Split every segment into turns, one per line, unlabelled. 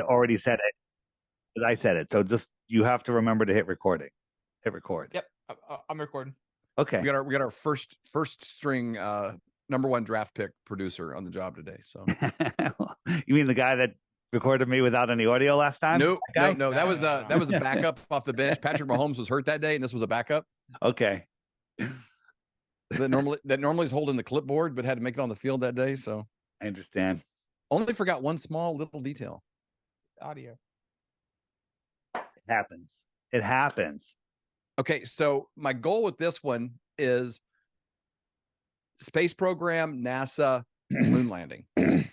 already said it, but I said it. So just you have to remember to hit recording. Hit record.
Yep, I'm recording.
Okay.
We got our first string number one draft pick producer on the job today. So
you mean the guy that recorded me without any audio last time?
No. That was a backup off the bench. Patrick Mahomes was hurt that day, and this was a backup.
Okay.
That normally is holding the clipboard, but had to make it on the field that day. So
I understand.
Only forgot one small little detail.
Audio.
It happens.
Okay, so my goal with this one is space program, NASA, moon landing. And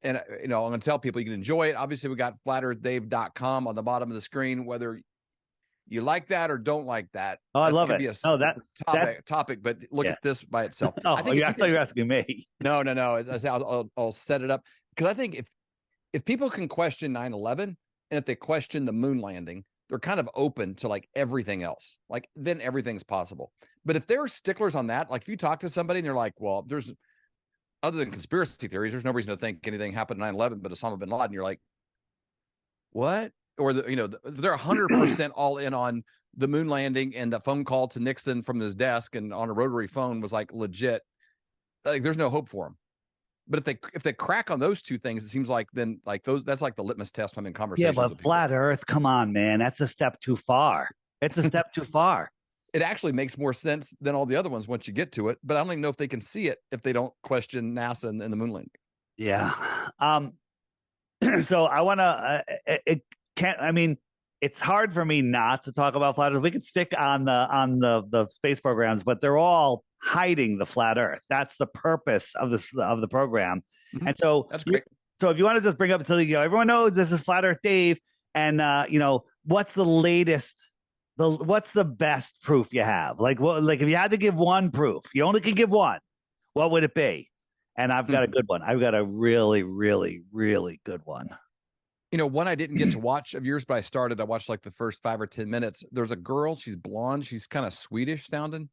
I'm going to tell people you can enjoy it. Obviously, we got flatearthdave.com on the bottom of the screen, whether you like that or don't like that.
Oh, I love it.
Topic, but look at this by itself.
I thought you were asking me.
No. I'll set it up because I think if people can question 9/11 and if they question the moon landing, they're kind of open to like everything else. Like then everything's possible. But if they're sticklers on that, like if you talk to somebody and they're like, well, there's other than conspiracy theories, there's no reason to think anything happened 9/11 but Osama bin Laden. You're like, what? Or they're 100% all in on the moon landing, and the phone call to Nixon from his desk and on a rotary phone was like legit. Like there's no hope for them. But if they crack on those two things, it seems like then like that's like the litmus test when I'm in conversations.
Yeah, but flat Earth, come on, man, that's a step too far. It's a step too far.
It actually makes more sense than all the other ones once you get to it. But I don't even know if they can see it if they don't question NASA and the moon landing.
Yeah. So I want to. It's hard for me not to talk about flat Earth. We could stick on the space programs, but they're all hiding the flat Earth. That's the purpose of the program. Mm-hmm. And so
that's great.
So if you want to just bring up something, everyone knows this is Flat Earth Dave, and what's the latest? What's the best proof you have? Like if you had to give one proof, you only can give one. What would it be? And I've got a good one. I've got a really, really, really good one.
One I didn't get to watch of yours, but I watched like the first 5 or 10 minutes. There's a girl, she's blonde, she's kind of Swedish sounding.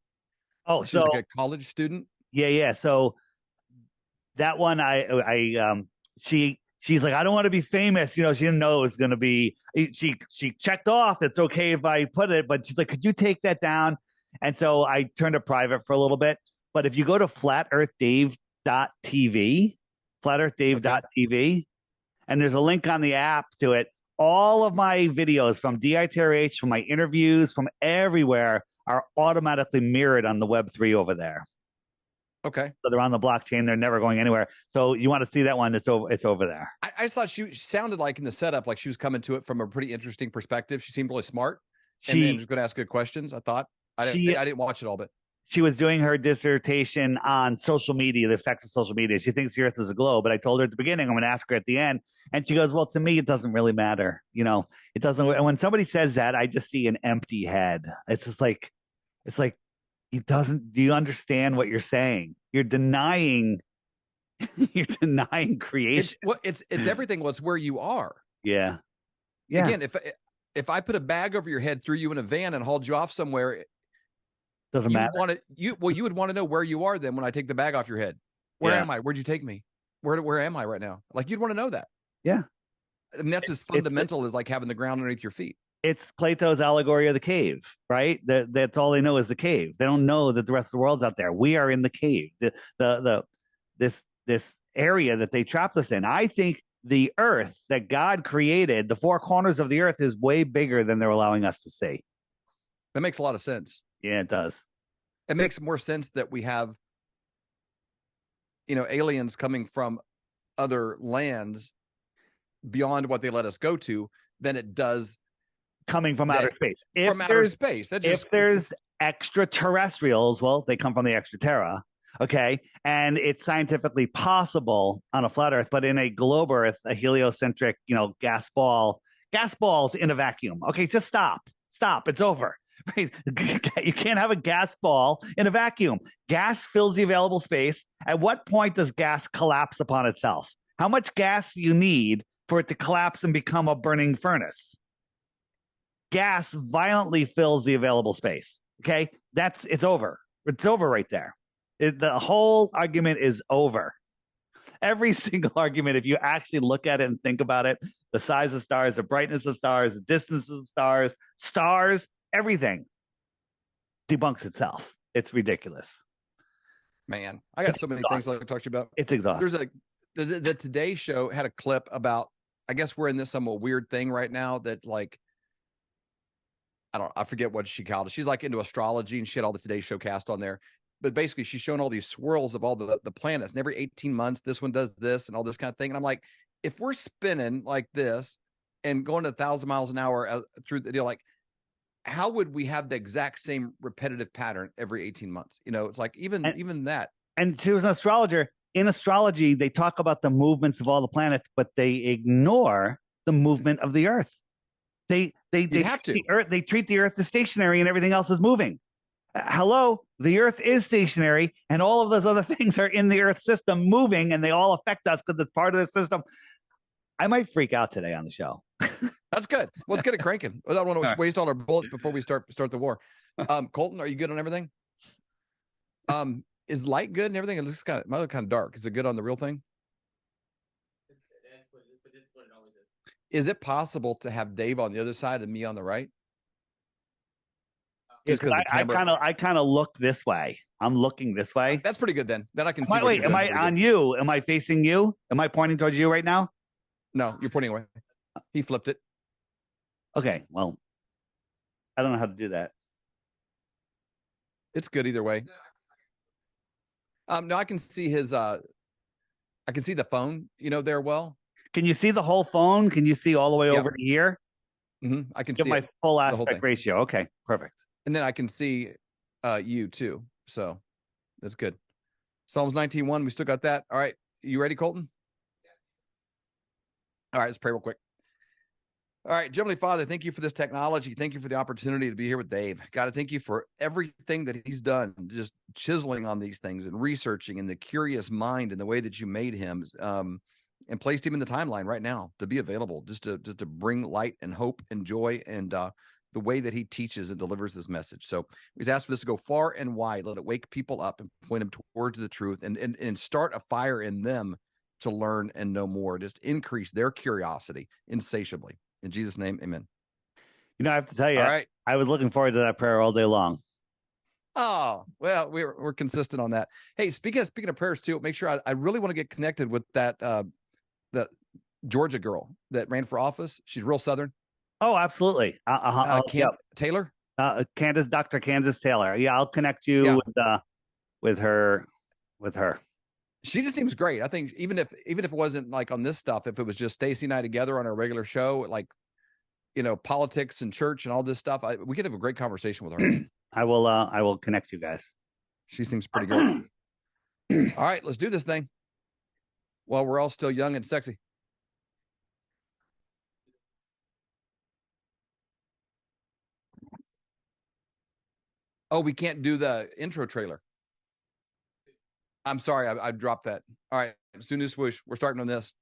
Oh,
she's like a college student.
Yeah. So that one, she's like, I don't want to be famous. She didn't know it was going to be, she checked off. It's okay if I put it, but she's like, could you take that down? And so I turned it private for a little bit. But if you go to flatearthdave.tv, flatearthdave.tv, and there's a link on the app to it, all of my videos from DITRH, from my interviews, from everywhere are automatically mirrored on the Web3 over there.
Okay.
So they're on the blockchain. They're never going anywhere. So you want to see that one? It's over there.
I thought she sounded like in the setup, like she was coming to it from a pretty interesting perspective. She seemed really smart. And then was going to ask good questions. I thought I didn't watch it all, but
she was doing her dissertation on social media, the effects of social media. She thinks the Earth is a globe, but I told her at the beginning, I'm going to ask her at the end. And she goes, well, to me, it doesn't really matter. It doesn't. And when somebody says that, I just see an empty head. It's just like, it doesn't. Do you understand what you're saying? You're denying creation.
It's everything. Well, it's where you are.
Yeah.
Again, if I put a bag over your head, threw you in a van, and hauled you off somewhere,
doesn't matter.
You would want to know where you are then when I take the bag off your head. Where am I? Where'd you take me? Where am I right now? Like you'd want to know that.
Yeah.
And that's as fundamental as like having the ground underneath your feet.
It's Plato's allegory of the cave, right? That's all they know is the cave. They don't know that the rest of the world's out there. We are in the cave. This area that they trapped us in. I think the earth that God created, the four corners of the earth, is way bigger than they're allowing us to see.
That makes a lot of sense.
Yeah, it does.
It makes more sense that we have, aliens coming from other lands beyond what they let us go to than it does
coming from outer space.
From outer space.
If there's extraterrestrials, well, they come from the extraterra. Okay. And it's scientifically possible on a flat earth, but in a globe earth, a heliocentric, gas balls in a vacuum. Okay. Just stop. It's over. Right? You can't have a gas ball in a vacuum. Gas fills the available space. At what point does gas collapse upon itself? How much gas do you need for it to collapse and become a burning furnace? Gas violently fills the available space. Okay. It's over. It's over right there. The whole argument is over. Every single argument, if you actually look at it and think about it, the size of stars, the brightness of stars, the distance of stars, everything debunks itself. It's ridiculous.
Man, I got
It's
so many
exhausting.
things I can talk to you about.
It's exhausting.
There's the Today Show had a clip about, I guess we're in this somewhat weird thing right now that like, I forget what she called it. She's like into astrology and she had all the Today Show cast on there. But basically she's showing all these swirls of all the planets, and every 18 months, this one does this and all this kind of thing. And I'm like, if we're spinning like this and going to 1,000 miles an hour through the deal, like, how would we have the exact same repetitive pattern every 18 months? You know, it's like even that.
And she was an astrologer. In astrology, they talk about the movements of all the planets, but they ignore the movement of the Earth. They
have to.
The Earth, they treat the Earth as stationary and everything else is moving. Hello, the Earth is stationary, and all of those other things are in the Earth system moving, and they all affect us because it's part of the system. I might freak out today on the show.
That's good. Let's get it cranking. I don't want to waste all our bullets before we start the war. Colton, are you good on everything? Is light good and everything? It looks kind of dark. Is it good on the real thing? Is it possible to have Dave on the other side and me on the right?
Because I kind of look this way. I'm looking this way.
That's pretty good then. Then I can see.
Wait, am I on you? Am I facing you? Am I pointing towards you right now?
No, you're pointing away. He flipped it.
Okay, well, I don't know how to do that.
It's good either way. No, I can see his. I can see the phone. You know, there well.
Can you see the whole phone? Can you see all the way over to here?
Mm-hmm. I can
see my full aspect ratio. Okay, perfect.
And then I can see you too. So that's good. Psalms 19:1. We still got that. All right. You ready, Colton? All right. Let's pray real quick. All right. Heavenly Father, thank you for this technology. Thank you for the opportunity to be here with Dave. God, I thank you for everything that he's done, just chiseling on these things and researching, and the curious mind and the way that you made him and placed him in the timeline right now to be available, just to bring light and hope and joy and the way that he teaches and delivers this message. So we just ask for this to go far and wide. Let it wake people up and point them towards the truth and start a fire in them to learn and know more. Just increase their curiosity insatiably. In Jesus' name, amen.
You know, I have to tell you,
all right.
I was looking forward to that prayer all day long.
Oh, well, we're consistent on that. Hey, speaking of prayers too, make sure I really want to get connected with that the Georgia girl that ran for office. She's real Southern.
Oh, absolutely.
Taylor?
Dr. Candace Taylor. Yeah, I'll connect you with her.
She just seems great. I think even if it wasn't like on this stuff, if it was just Stacy and I together on our regular show, like, you know, politics and church and all this stuff, we could have a great conversation with her.
I will connect you guys.
She seems pretty good. All right, let's do this thing while we're all still young and sexy. Oh, we can't do the intro trailer. I'm sorry, I dropped that. All right, as soon as swoosh, we're starting on this.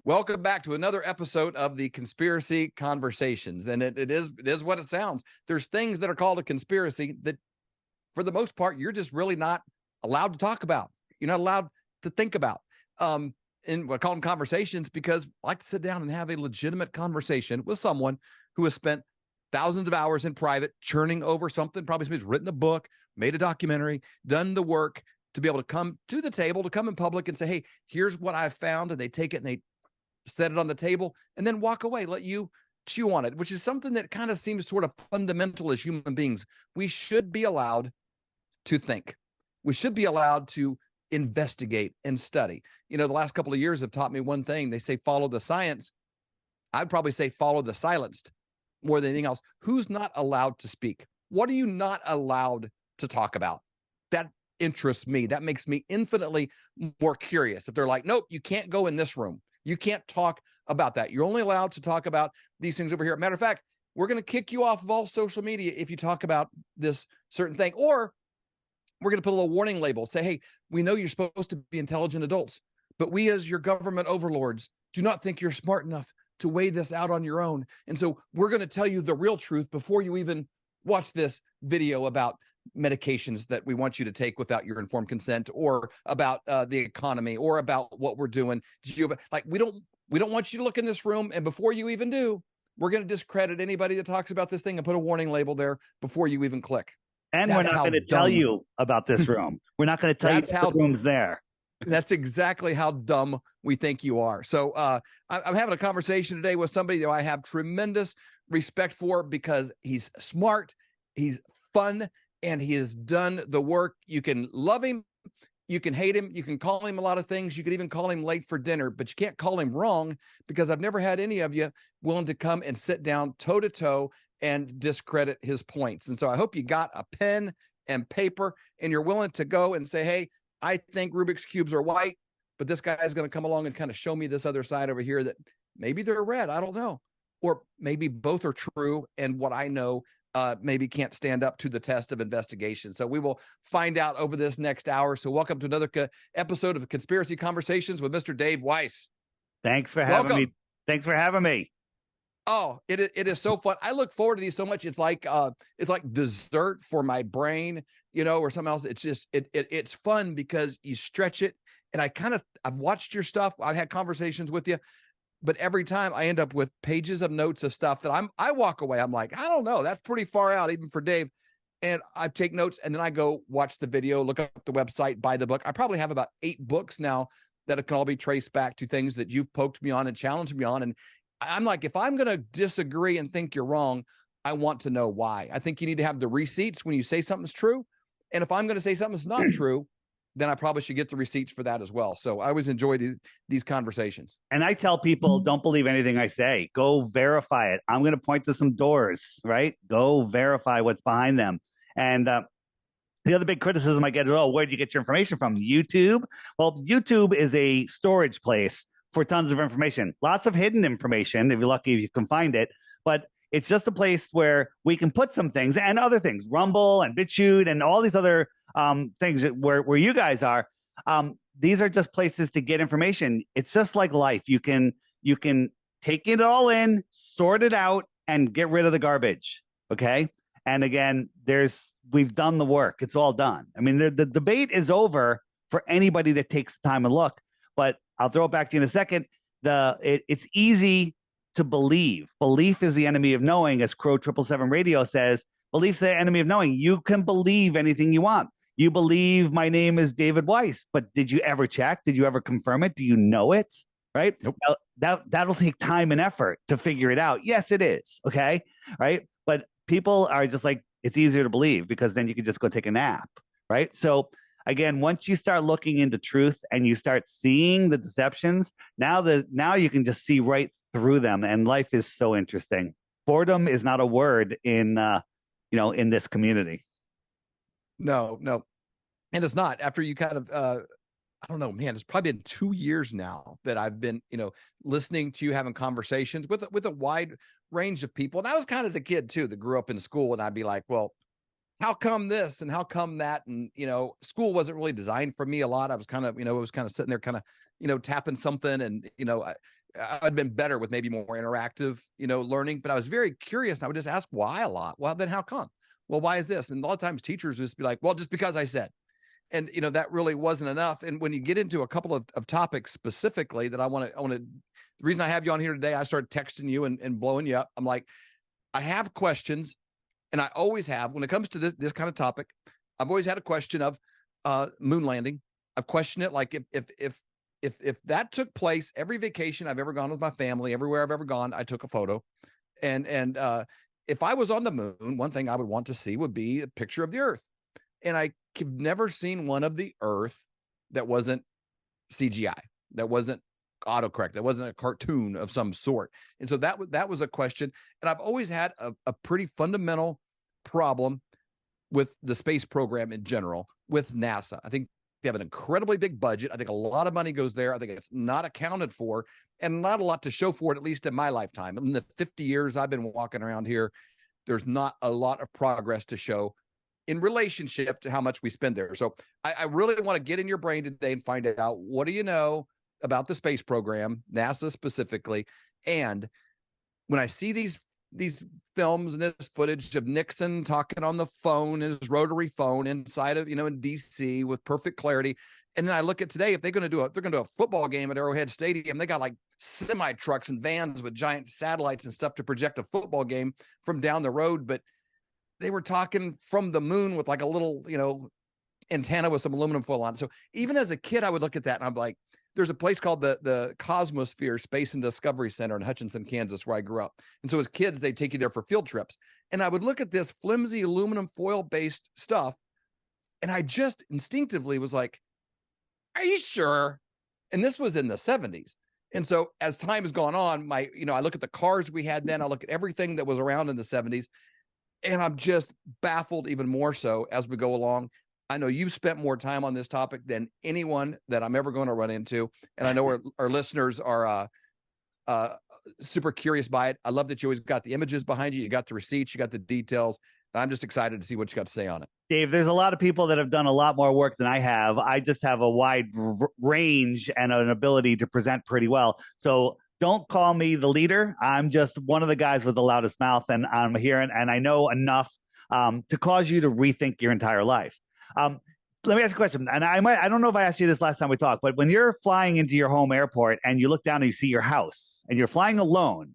Welcome back to another episode of the Conspiracy Conversations. And it is what it sounds. There's things that are called a conspiracy that, for the most part, you're just really not allowed to talk about. You're not allowed to think about. And we call them conversations because I like to sit down and have a legitimate conversation with someone who has spent thousands of hours in private churning over something. Probably somebody's written a book, made a documentary, done the work to be able to come to the table, to come in public and say, hey, here's what I found. And they take it and they set it on the table and then walk away, let you chew on it, which is something that kind of seems sort of fundamental as human beings. We should be allowed to think. We should be allowed to investigate and study. You know, the last couple of years have taught me one thing. They say follow the science. I'd probably say follow the silenced more than anything else. Who's not allowed to speak? What are you not allowed to talk about? That interests me. That makes me infinitely more curious. If they're like, nope, you can't go in this room. You can't talk about that. You're only allowed to talk about these things over here. Matter of fact, we're going to kick you off of all social media if you talk about this certain thing. Or we're going to put a little warning label. Say, hey, we know you're supposed to be intelligent adults, but we as your government overlords do not think you're smart enough to weigh this out on your own. And so we're going to tell you the real truth before you even watch this video about medications that we want you to take without your informed consent, or about the economy, or about what we're doing. Like, we don't want you to look in this room, and before you even do, we're going to discredit anybody that talks about this thing and put a warning label there before you even click.
And we're not going to tell you about this room. We're not going to tell you that the room's there.
That's exactly how dumb we think you are. So I'm having a conversation today with somebody that I have tremendous respect for, because he's smart, he's fun, and he has done the work. You can love him, you can hate him, you can call him a lot of things, you could even call him late for dinner, but you can't call him wrong, because I've never had any of you willing to come and sit down toe to toe and discredit his points. And so I hope you got a pen and paper, and you're willing to go and say, hey, I think Rubik's Cubes are white, but this guy is going to come along and kind of show me this other side over here that maybe they're red. I don't know. Or maybe both are true, and what I know maybe can't stand up to the test of investigation. So we will find out over this next hour. So welcome to another episode of Conspiracy Conversations with Mr. Dave Weiss.
Thanks for having me. Thanks for having me.
Oh, it is so fun. I look forward to these so much. It's like dessert for my brain, or something else. It's just it's fun because you stretch it. And I've watched your stuff. I've had conversations with you, but every time I end up with pages of notes of stuff that I walk away. I'm like, I don't know. That's pretty far out, even for Dave. And I take notes, and then I go watch the video, look up the website, buy the book. I probably have about 8 books now that can all be traced back to things that you've poked me on and challenged me on. And I'm like, if I'm going to disagree and think you're wrong, I want to know why. I think you need to have the receipts when you say something's true. And if I'm going to say something's not true, then I probably should get the receipts for that as well. So I always enjoy these conversations.
And I tell people, don't believe anything I say. Go verify it. I'm going to point to some doors, right? Go verify what's behind them. And the other big criticism I get is, where did you get your information from? YouTube? Well, YouTube is a storage place for tons of information, lots of hidden information, if you're lucky, if you can find it. But it's just a place where we can put some things and other things, Rumble and BitChute and all these other things where you guys are. These are just places to get information. It's just like life. You can take it all in, sort it out, and get rid of the garbage. Okay. And again, we've done the work. It's all done. I mean, the debate is over for anybody that takes the time and look. But I'll throw it back to you in a second. It's easy to believe. Belief is the enemy of knowing, as Crow 777 Radio says. Belief's the enemy of knowing. You can believe anything you want. You believe my name is David Weiss, but did you ever check? Did you ever confirm it? Do you know it? Right?
Nope.
That'll take time and effort to figure it out. Yes, it is. Okay. Right. But people are just like, it's easier to believe because then you can just go take a nap. Right. So again, once you start looking into truth and you start seeing the deceptions, now you can just see right through them, and life is so interesting. Boredom is not a word in in this community.
No, and it's not. After you kind of, I don't know, man. It's probably been 2 years now that I've been, listening to you having conversations with a wide range of people. And I was kind of the kid too that grew up in school, and I'd be like, well, how come this and how come that? And, school wasn't really designed for me a lot. I was kind of, sitting there kind of, tapping something. And, I'd been better with maybe more interactive, learning, but I was very curious. And I would just ask why a lot. Well, then how come? Well, why is this? And a lot of times teachers just be like, well, just because I said, and, that really wasn't enough. And when you get into a couple of topics specifically that I want to, the reason I have you on here today, I started texting you and blowing you up. I'm like, I have questions. And I always have, when it comes to this kind of topic, I've always had a question of moon landing. I've questioned it, like if that took place, every vacation I've ever gone with my family, everywhere I've ever gone, I took a photo. And if I was on the moon, one thing I would want to see would be a picture of the Earth. And I have never seen one of the Earth that wasn't CGI, that wasn't autocorrect, that wasn't a cartoon of some sort. And so that was a question. And I've always had a pretty fundamental problem with the space program in general, with NASA. I think they have an incredibly big budget. I think a lot of money goes there. I think it's not accounted for, and not a lot to show for it, at least in my lifetime. In the 50 years I've been walking around here, there's not a lot of progress to show in relationship to how much we spend there. So I really want to get in your brain today and find out, what do you know about the space program, NASA specifically? And when I see these these films and this footage of Nixon talking on the phone, his rotary phone inside of, in DC with perfect clarity. And then I look at today, if they're going to do a football game at Arrowhead Stadium, they got like semi trucks and vans with giant satellites and stuff to project a football game from down the road. But they were talking from the moon with like a little, antenna with some aluminum foil on it. So even as a kid, I would look at that and I'm like, there's a place called the Cosmosphere Space and Discovery Center in Hutchinson, Kansas, where I grew up. And so as kids, they take you there for field trips. And I would look at this flimsy aluminum foil based stuff. And I just instinctively was like, are you sure? And this was in the 70s. And so as time has gone on, I look at the cars we had then, I look at everything that was around in the 70s, and I'm just baffled even more so as we go along. I know you've spent more time on this topic than anyone that I'm ever going to run into. And I know our listeners are super curious by it. I love that you always got the images behind you. You got the receipts, you got the details. I'm just excited to see what you got to say on it.
Dave, there's a lot of people that have done a lot more work than I have. I just have a wide range and an ability to present pretty well. So don't call me the leader. I'm just one of the guys with the loudest mouth, and I'm here and I know enough to cause you to rethink your entire life. Let me ask you a question. And I don't know if I asked you this last time we talked, but when you're flying into your home airport and you look down and you see your house and you're flying alone,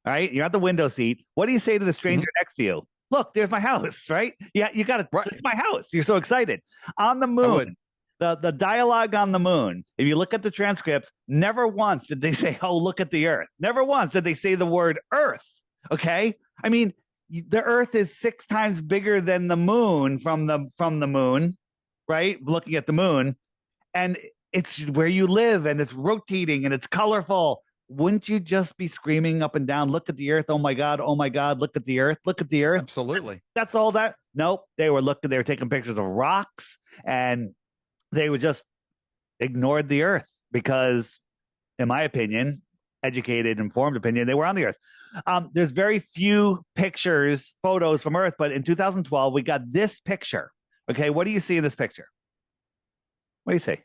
right? You're at the window seat. What do you say to the stranger next to you? Look, there's my house, right? Yeah, you got it. Right. It's my house. You're so excited. On the moon, the dialogue on the moon, if you look at the transcripts, never once did they say, oh, look at the Earth. Never once did they say the word Earth. Okay? I mean, the Earth is 6 times bigger than the moon from the moon, right? Looking at the moon. And it's where you live, and it's rotating, and it's colorful. Wouldn't you just be screaming up and down, look at the Earth, oh my God, look at the Earth, look at the Earth?
Absolutely.
That's all that. Nope. They were taking pictures of rocks, and they would just ignored the Earth because, in my opinion, educated, informed opinion, they were on the Earth. There's very few photos from Earth, but in 2012, we got this picture. Okay, what do you see in this picture? What do you see?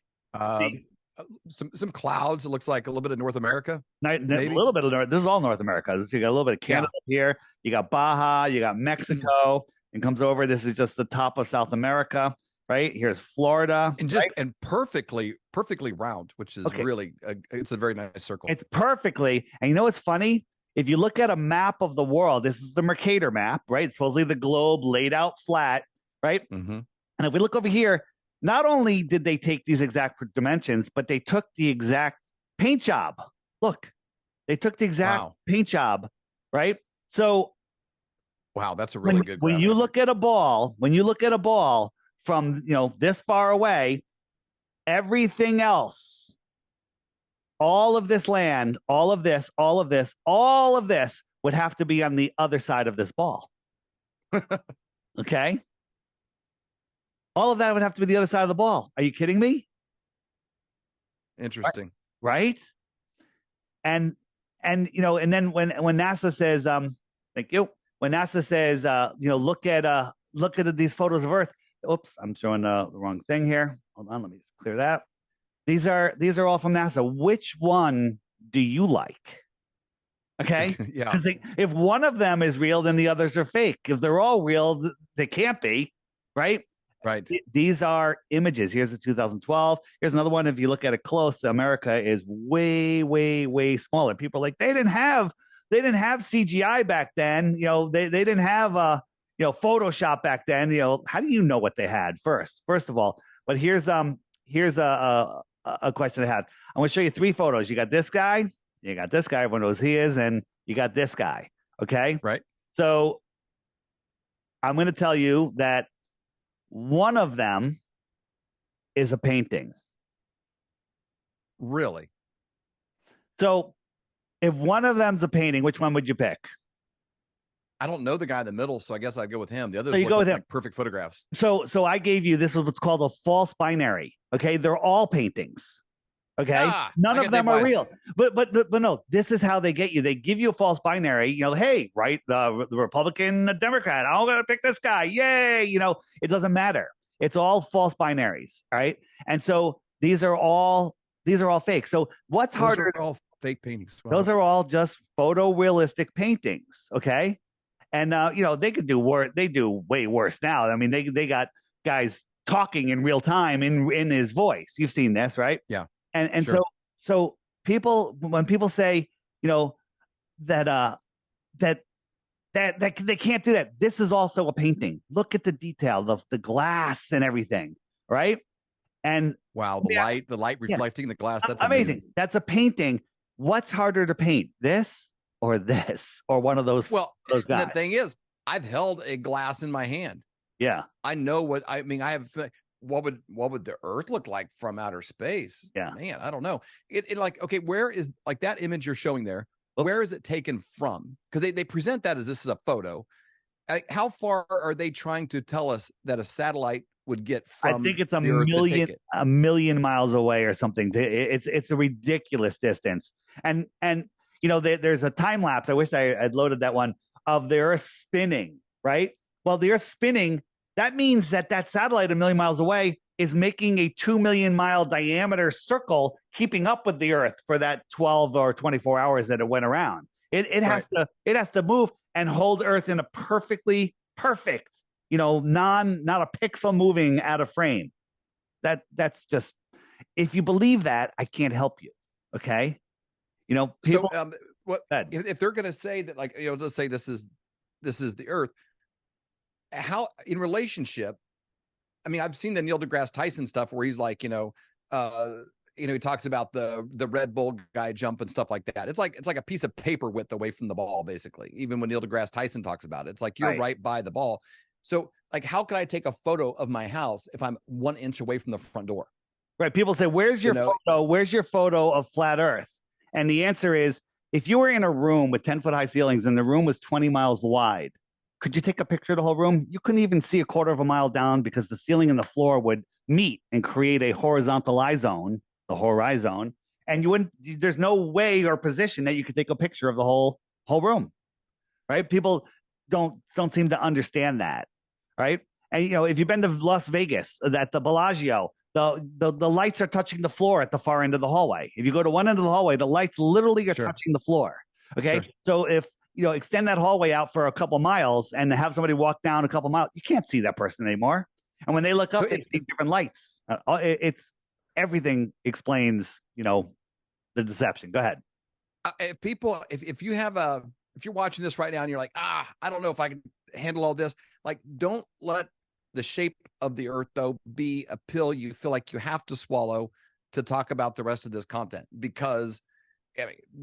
Some clouds. It looks like a little bit of North America.
A little bit of North. This is all North America. You got a little bit of Canada here. You got Baja. You got Mexico. And comes over. This is just the top of South America. Right here's Florida,
and perfectly round, which is really it's a very nice circle.
It's perfectly. And you know what's funny? If you look at a map of the world, this is the Mercator map, right? It's supposedly the globe laid out flat, right? Mm-hmm. And if we look over here, not only did they take these exact dimensions, but they took the exact paint job. Look, they took the exact paint job, right? So,
wow, that's a really good.
When you look at a ball, from this far away, everything else, all of this land, all of this would have to be on the other side of this ball. Okay? All of that would have to be the other side of the ball. Are you kidding me?
Interesting.
Right? And then when NASA says, thank you. When NASA says, look at these photos of Earth. Oops, I'm showing the wrong thing here. Hold on, let me just clear that. These are all from NASA. Which one do you like? Okay.
Yeah.
If one of them is real, then the others are fake. If they're all real, they can't be, right?
Right.
These are images. Here's the 2012. Here's another one. If you look at it close, America is way, way, way smaller. People are like, they didn't have CGI back then. They didn't have Photoshop back then. How do you know what they had first of all? But here's a question I have. I'm going to show you 3 photos. You got this guy, everyone knows who he is, and you got this guy. Okay.
Right.
So I'm going to tell you that one of them is a painting.
Really?
So if one of them's a painting, which one would you pick?
I don't know the guy in the middle, so I guess I'd go with him. The others
look
like perfect photographs.
So I gave you, this is what's called a false binary. Okay, they're all paintings. Okay, none of them are real. But no, this is how they get you. They give you a false binary. Hey, right, the Republican, the Democrat. I'm gonna pick this guy. Yay! It doesn't matter. It's all false binaries, right? And so these are all fake. So what's harder?
Those are all fake paintings.
Wow. Those are all just photorealistic paintings. Okay. And they could do worse. They do way worse now. I mean, they got guys talking in real time in his voice. You've seen this, right?
Yeah.
And
Sure.
so when people say, that they can't do that. This is also a painting. Look at the detail of the glass and everything, right? And
wow, the light reflecting the glass. That's
amazing. That's a painting. What's harder to paint, this or one of those?
Well,
those guys.
The thing is, I've held a glass in my hand.
Yeah,
I know what I mean. I have. What would the Earth look like from outer space?
Yeah,
man, I don't know. It like, okay, where is like that image you're showing there?
Oops.
Where is it taken from? Because they present that as this is a photo. How far are they trying to tell us that a satellite would get from?
I think it's a million miles away or something. It's a ridiculous distance. And there's a time lapse. I wish I had loaded that one of the Earth spinning, right? Well, the Earth spinning, that means that satellite a million miles away is making a 2 million mile diameter circle, keeping up with the Earth for that 12 or 24 hours that it went around. It has to move and hold Earth in a perfectly perfect, not a pixel moving out of frame. That's just, if you believe that, I can't help you. Okay. People.
So, what if they're going to say that, like, let's say this is the Earth, how in relationship? I mean, I've seen the Neil deGrasse Tyson stuff where he's like, he talks about the Red Bull guy jump and stuff like that. It's like a piece of paper width away from the ball, basically. Even when Neil deGrasse Tyson talks about it, it's like you're right by the ball. So, like, how can I take a photo of my house if I'm 1 inch away from the front door?
Right. People say, "Where's your photo? Where's your photo of flat Earth?" And the answer is, if you were in a room with 10-foot high ceilings and the room was 20 miles wide, could you take a picture of the whole room? You couldn't even see a quarter of a mile down because the ceiling and the floor would meet and create a horizontal eye zone, the horizon, and there's no way or position that you could take a picture of the whole room, right? People don't seem to understand that, right? And if you've been to Las Vegas at the Bellagio, the lights are touching the floor at the far end of the hallway. If you go to one end of the hallway, the lights literally are touching the floor. Okay, so if extend that hallway out for a couple miles and have somebody walk down a couple miles, you can't see that person anymore. And when they look up, they see different lights. It's everything explains, the deception. Go ahead.
If you're watching this right now and you're like, I don't know if I can handle all this, like, don't let the shape of the Earth, though, be a pill you feel like you have to swallow to talk about the rest of this content, because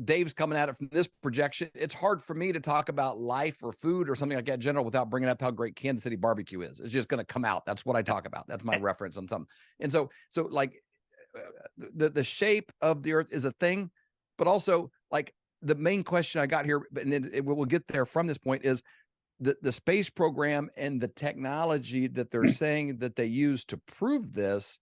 Dave's coming at it from this projection. It's hard for me to talk about life or food or something like that in general without bringing up how great Kansas City barbecue is. It's just going to come out. That's what I talk about. That's my reference on something. And so like the shape of the Earth is a thing, but also, like, the main question I got here, and then we'll get there from this point, is the space program and the technology that they're saying that they use to prove this,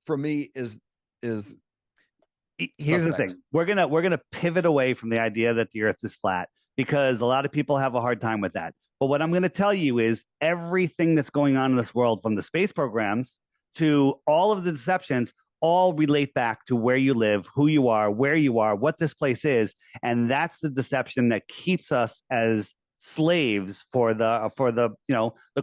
for me, is
here's the thing. We're gonna pivot away from the idea that the Earth is flat, because a lot of people have a hard time with that. But what I'm going to tell you is everything that's going on in this world, from the space programs to all of the deceptions, all relate back to where you live, who you are, where you are, what this place is. And that's the deception that keeps us as slaves for the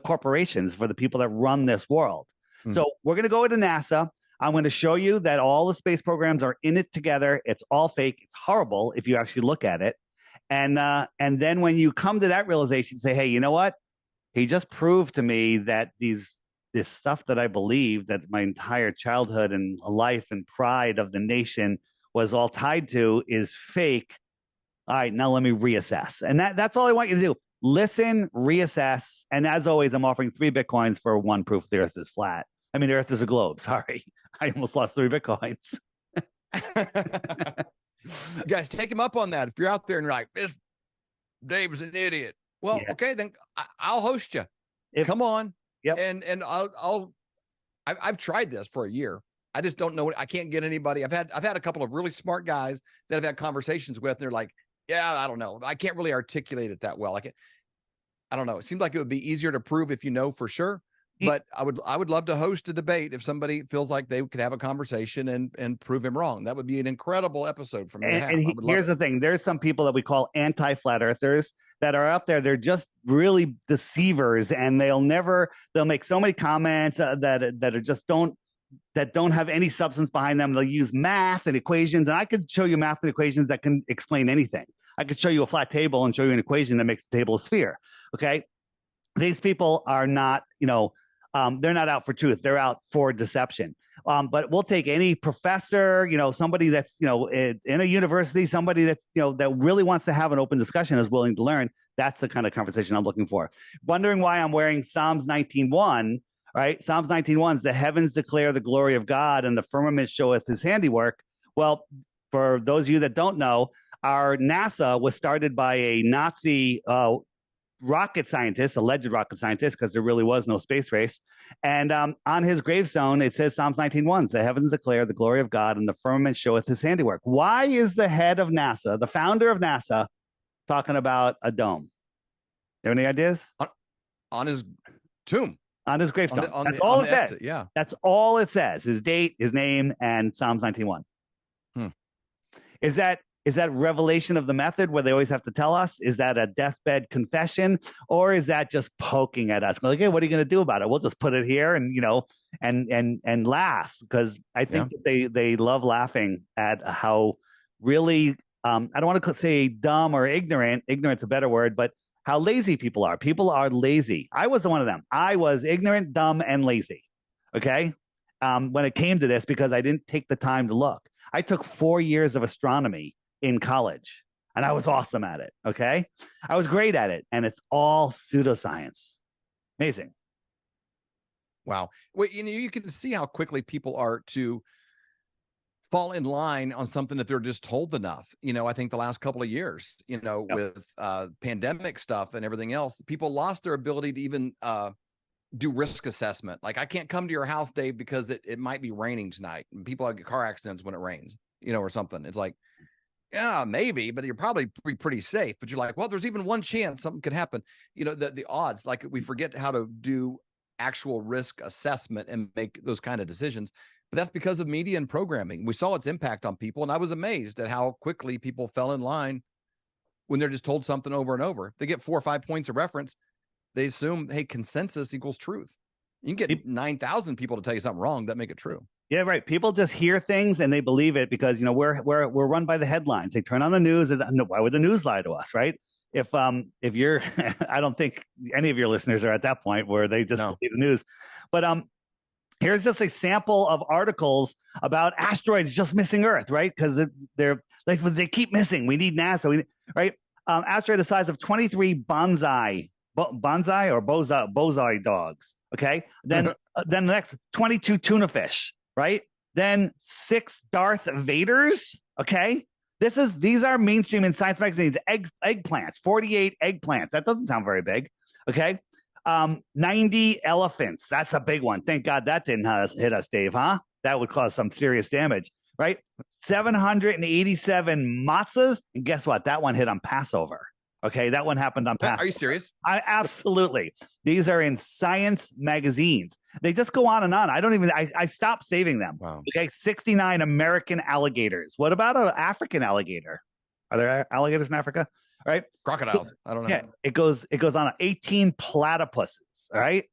corporations, for the people that run this world. So we're going to go to NASA. I'm going to show you that all the space programs are in it together. It's all fake. It's horrible if you actually look at it. And then when you come to that realization, say, hey, you know what? He just proved to me that this stuff that I believed, that my entire childhood and life and pride of the nation was all tied to, is fake. All right, now let me reassess. And that's all I want you to do. Listen, reassess. And as always, I'm offering 3 Bitcoins for 1 proof the Earth is flat. I mean, the Earth is a globe. Sorry. I almost lost 3 Bitcoins.
You guys, take him up on that. If you're out there and you're like, this Dave is an idiot. Well, okay, then I'll host you. Come on.
Yep.
And I've tried this for a year. I just don't know. I can't get anybody. I've had a couple of really smart guys that I've had conversations with, and they're like, yeah, I don't know. I can't really articulate it that well. I don't know. It seems like it would be easier to prove if you know for sure. but I would love to host a debate if somebody feels like they could have a conversation and prove him wrong. That would be an incredible episode for me to have.
Here's the thing: there's some people that we call anti-flat earthers that are out there. They're just really deceivers, and they'll make so many comments that don't have any substance behind them. They'll use math and equations, and I could show you math and equations that can explain anything. I could show you a flat table and show you an equation that makes the table a sphere. Okay, these people are not, they're not out for truth. They're out for deception. But we'll take any professor, somebody that's, in a university, somebody that's, that really wants to have an open discussion, is willing to learn. That's the kind of conversation I'm looking for. Wondering why I'm wearing Psalms 19:1, right? Psalms 19:1 is the heavens declare the glory of God and the firmament showeth his handiwork. Well, for those of you that don't know, our NASA was started by a Nazi rocket scientist, alleged rocket scientist, because there really was no space race. And on his gravestone, it says Psalms 19:1, the heavens declare the glory of God and the firmament showeth his handiwork. Why is the head of NASA, the founder of NASA, talking about a dome? You have any ideas?
On his tomb.
On his gravestone. That's all it says.
Yeah.
That's all it says. His date, his name, and Psalms 19:1. Is that revelation of the method where they always have to tell us? Is that a deathbed confession, or is that just poking at us? Like, hey, what are you going to do about it? We'll just put it here and and laugh, because I think that they love laughing at how really I don't want to say dumb or ignorant. Ignorant's a better word, but how lazy people are. People are lazy. I was one of them. I was ignorant, dumb, and lazy. Okay, when it came to this, because I didn't take the time to look. I took 4 years of astronomy in college, and I was awesome at it. Okay, I was great at it, and it's all pseudoscience. Amazing.
Wow. Well, you can see how quickly people are to fall in line on something that they're just told enough. I think the last couple of years, with pandemic stuff and everything else, people lost their ability to even do risk assessment. Like, I can't come to your house, Dave, because it might be raining tonight, and people get car accidents when it rains, or something. It's like, yeah, maybe, but you're probably pretty safe. But you're like, well, there's even one chance something could happen. The odds, like, we forget how to do actual risk assessment and make those kind of decisions. But that's because of media and programming. We saw its impact on people, and I was amazed at how quickly people fell in line when they're just told something over and over. They get 4 or 5 points of reference. They assume, hey, consensus equals truth. You can get 9,000 people to tell you something wrong that make it true.
Yeah, right. People just hear things and they believe it because we're run by the headlines. They turn on the news, and why would the news lie to us, right? If you're, I don't think any of your listeners are at that point where they just believe the news. But here's just a sample of articles about asteroids just missing Earth, right? Because they're like, they keep missing. We need NASA, right? Asteroid the size of 23 bonsai dogs. Okay, then the next 22 tuna fish. Right? Then 6 Darth Vaders. Okay. These are mainstream in science magazines. Eggplants, 48 eggplants. That doesn't sound very big. Okay. 90 elephants. That's a big one. Thank God that didn't hit us, Dave, huh? That would cause some serious damage. Right? 787 matzahs. And guess what? That one hit on Passover. Okay, that one happened on Passover.
Are you serious?
Absolutely. These are in science magazines. They just go on and on. I stopped saving them. Wow. Okay, 69 American alligators. What about an African alligator? Are there alligators in Africa? All right.
Crocodiles. I don't know.
Yeah, it goes on 18 platypuses. All right.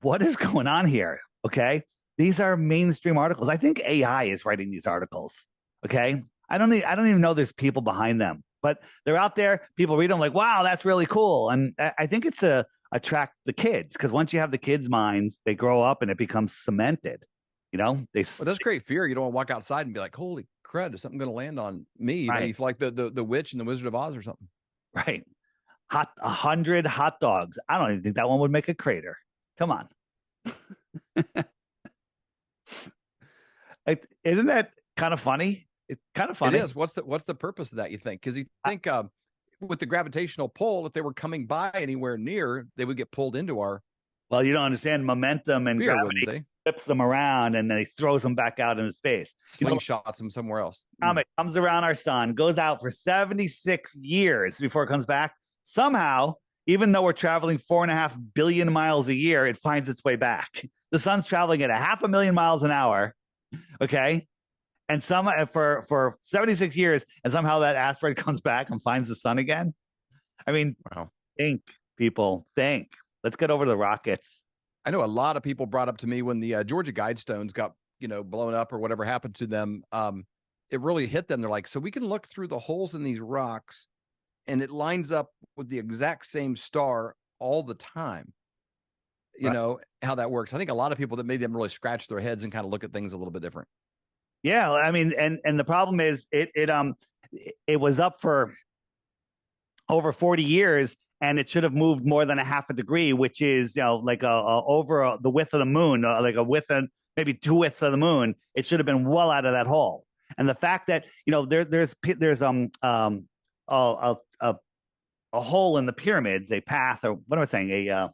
What is going on here? Okay. These are mainstream articles. I think AI is writing these articles. Okay. I don't even know there's people behind them. But they're out there. People read them like, wow, that's really cool. And I think it's to attract the kids, because once you have the kids' minds, they grow up and it becomes cemented. It
does create fear. You don't want to walk outside and be like, holy crud, is something going to land on me?
Right.
You feel like the witch and the Wizard of Oz or something.
Right. 100 hot dogs. I don't even think that one would make a crater. Come on. Isn't that kind of funny? It's kind of funny.
It is. What's the purpose of that, you think? Because you think with the gravitational pull, if they were coming by anywhere near, they would get pulled into our.
Well, you don't understand momentum and gravity flips them around and then he throws them back out into space.
Slingshots them somewhere else.
It comes around our sun, goes out for 76 years before it comes back. Somehow, even though we're traveling 4.5 billion miles a year, it finds its way back. The sun's traveling at 500,000 miles an hour. Okay. And for 76 years, and somehow that asteroid comes back and finds the sun again. I mean,
Wow.
think, people, think. Let's get over the rockets.
I know a lot of people brought up to me when the Georgia Guidestones got, blown up or whatever happened to them. It really hit them. They're like, so we can look through the holes in these rocks and it lines up with the exact same star all the time. You know how that works. I think a lot of people that made them really scratch their heads and kind of look at things a little bit different.
Yeah, I mean, and the problem is it was up for over 40 years, and it should have moved more than a half a degree, which is like over the width of the moon, like a width and maybe 2 widths of the moon. It should have been well out of that hole. And the fact that there's a hole in the pyramids, a path, or what am I saying, a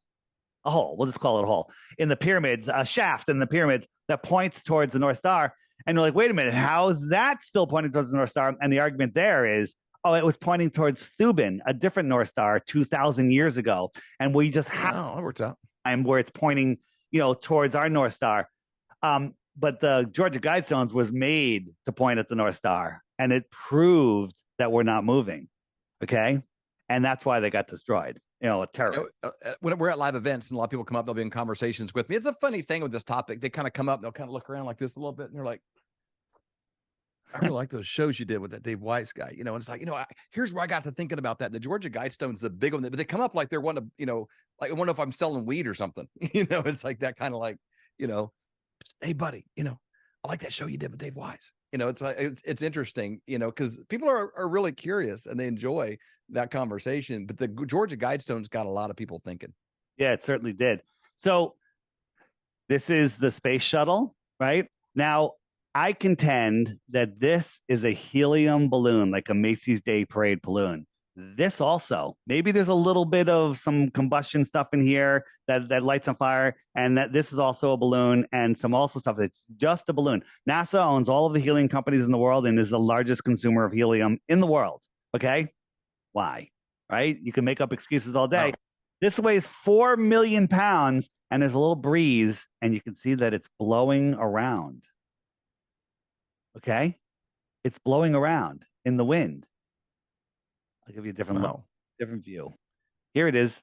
hole. We'll just call it a hole in the pyramids, a shaft in the pyramids that points towards the North Star. And you're like, wait a minute, how is that still pointing towards the North Star? And the argument there is, it was pointing towards Thuban, a different North Star 2,000 years ago. And we just have
that works out.
Where it's pointing, towards our North Star. But the Georgia Guidestones was made to point at the North Star, and it proved that we're not moving. Okay. And that's why they got destroyed. A terror.
When we're at live events and a lot of people come up, they'll be in conversations with me. It's a funny thing with this topic. They kind of come up, they'll kind of look around like this a little bit, and they're like, I really like those shows you did with that Dave Weiss guy. And it's like, here's where I got to thinking about that. The Georgia Guidestone's a big one, but they come up like they're one of, like I wonder if I'm selling weed or something. It's like that kind of like, hey buddy, I like that show you did with Dave Weiss. It's like it's interesting, because people are really curious and they enjoy that conversation. But the Georgia Guidestones got a lot of people thinking.
Yeah, it certainly did. So this is the space shuttle, right? Now, I contend that this is a helium balloon, like a Macy's Day Parade balloon. This also, maybe there's a little bit of some combustion stuff in here that lights on fire, and that this is also a balloon, and some also stuff that's just a balloon. NASA owns all of the helium companies in the world and is the largest consumer of helium in the world. Okay? Why? Right? You can make up excuses all day.
Wow.
This weighs 4 million pounds, and there's a little breeze, and you can see that it's blowing around. Okay? It's blowing around in the wind. I'll give you a different look, different view. Here it is,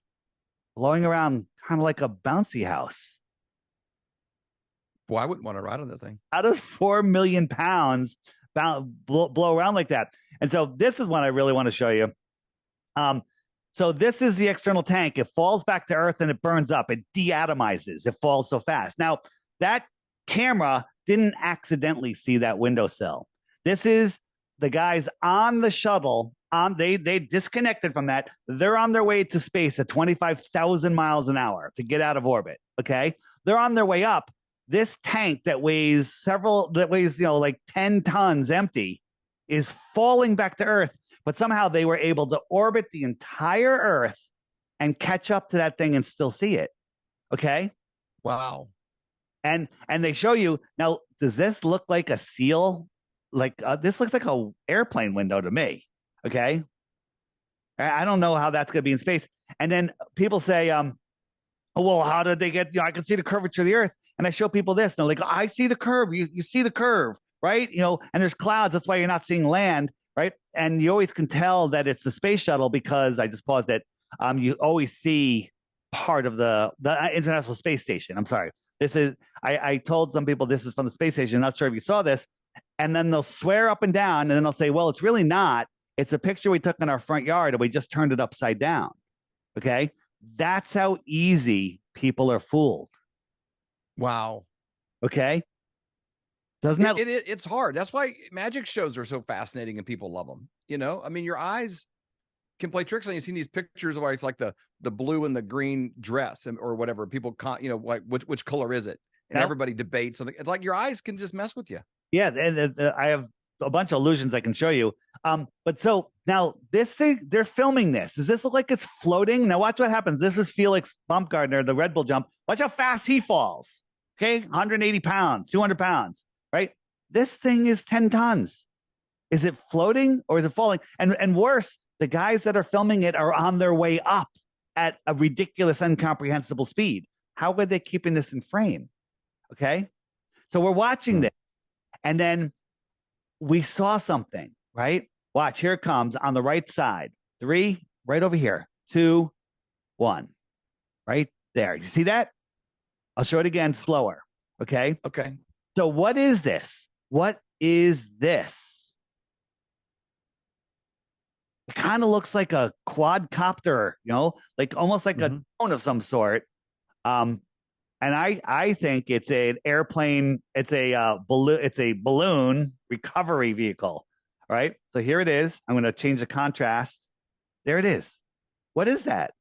blowing around kind of like a bouncy house.
Boy, I wouldn't want to ride on that thing.
How does 4 million pounds blow around like that? And so this is what I really want to show you. So this is the external tank. It falls back to Earth and it burns up. It deatomizes. It falls so fast. Now, that camera didn't accidentally see that windowsill. This is the guys on the shuttle. They disconnected from that. They're on their way to space at 25,000 miles an hour to get out of orbit. Okay. They're on their way up. This tank that weighs like 10 tons empty is falling back to Earth, but somehow they were able to orbit the entire Earth and catch up to that thing and still see it. Okay.
Wow.
And they show you now, does this look like a seal? Like this looks like a airplane window to me. Okay. I don't know how that's going to be in space. And then people say, oh, well, how did they get, I can see the curvature of the Earth. And I show people this and they're like, oh, I see the curve. You see the curve, right? And there's clouds. That's why you're not seeing land, right? And you always can tell that it's the space shuttle because I just paused it. You always see part of the International Space Station. I'm sorry. This is, I told some people this is from the space station. Not sure if you saw this. And then they'll swear up and down and then they'll say, well, it's really not. It's a picture we took in our front yard and we just turned it upside down. Okay. That's how easy people are fooled.
Wow.
Okay. Doesn't that?
It's hard. That's why magic shows are so fascinating and people love them. I mean, your eyes can play tricks on you. You've seen these pictures where it's like the blue and the green dress or whatever. People, like which color is it? And everybody debates something. It's like your eyes can just mess with you. Yeah.
And I have a bunch of illusions I can show you. But so now this thing, they're filming this. Does this look like it's floating? Now watch what happens. This is Felix Baumgartner, the Red Bull jump. Watch how fast he falls. Okay. 180 pounds, 200 pounds, right? This thing is 10 tons. Is it floating or is it falling? And worse, the guys that are filming it are on their way up. at a ridiculous, incomprehensible speed. How are they keeping this in frame? Okay. So we're watching this, and then we saw something, right? Watch, here it comes on the right side. 3, right over here. 2, 1, right there. You see that? I'll show it again slower. Okay.
Okay.
So what is this? What is this? It kind of looks like a quadcopter, like almost like a drone of some sort. And I think it's an airplane. It's a balloon recovery vehicle. All right. So here it is. I'm going to change the contrast. There it is. What is that?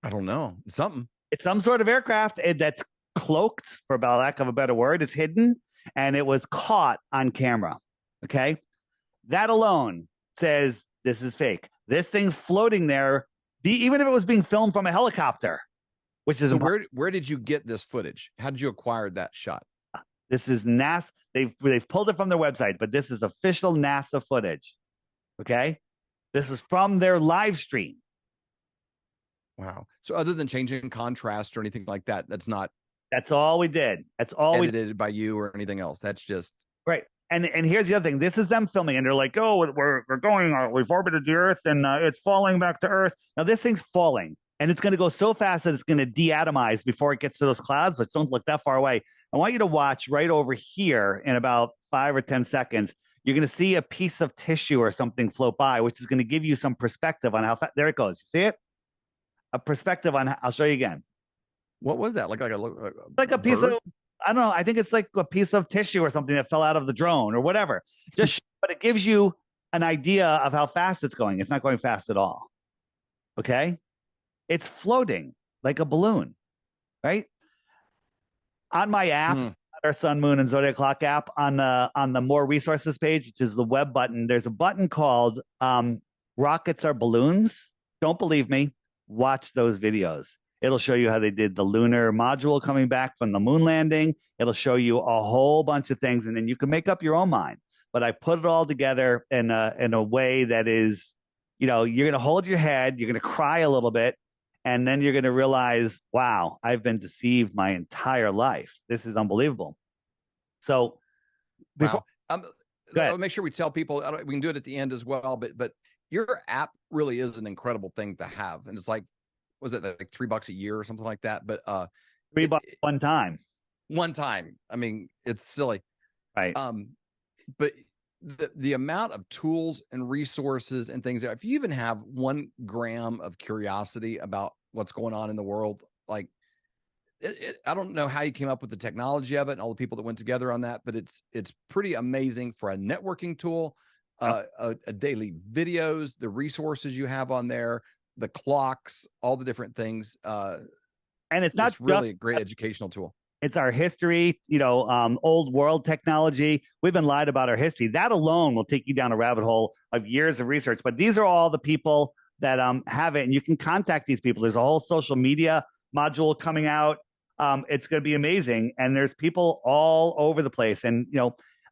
I don't know. It's something.
It's some sort of aircraft that's cloaked, for lack of a better word. It's hidden, and it was caught on camera. Okay. That alone says this is fake. This thing floating there, even if it was being filmed from a helicopter, which is
so where did you get this footage? How did you acquire that shot?
This is NASA. They've pulled it from their website, but this is official NASA footage. Okay, this is from their live stream.
Wow. So other than changing contrast or anything like that, that's
all we did. That's all
edited by you or anything else. That's just
right. And here's the other thing. This is them filming, and they're like, "Oh, we're going. We've orbited the Earth, and it's falling back to Earth." Now this thing's falling, and it's going to go so fast that it's going to deatomize before it gets to those clouds. But don't look that far away. I want you to watch right over here in about 5 or 10 seconds. You're going to see a piece of tissue or something float by, which is going to give you some perspective on how fast. There it goes. You see it? A perspective on. I'll show you again.
What was that? Like
a piece bird? Of. I don't know. I think it's like a piece of tissue or something that fell out of the drone or whatever. But it gives you an idea of how fast it's going. It's not going fast at all. Okay. It's floating like a balloon, right? On my app, our Sun, Moon, and Zodiac Clock app, on the More Resources page, which is the web button, there's a button called Rockets Are Balloons. Don't believe me? Watch those videos. It'll show you how they did the lunar module coming back from the moon landing. It'll show you a whole bunch of things, and then you can make up your own mind. But I put it all together in a way that is, you're going to hold your head, you're going to cry a little bit, and then you're going to realize, wow, I've been deceived my entire life. This is unbelievable. So,
wow. I'll make sure we tell people. We can do it at the end as well. But your app really is an incredible thing to have, and it's like, was it like $3 a year or something like that? But
$3 one time.
One time. I mean, it's silly,
right?
But the amount of tools and resources and things, if you even have 1 gram of curiosity about what's going on in the world, like I don't know how you came up with the technology of it and all the people that went together on that, but it's pretty amazing for a networking tool, a daily videos, the resources you have on there, the clocks, all the different things.
And it's not
really a great educational tool.
It's our history, old world technology. We've been lied about our history. That alone will take you down a rabbit hole of years of research. But these are all the people that have it, and you can contact these people. There's a whole social media module coming out. It's going to be amazing, and there's people all over the place. And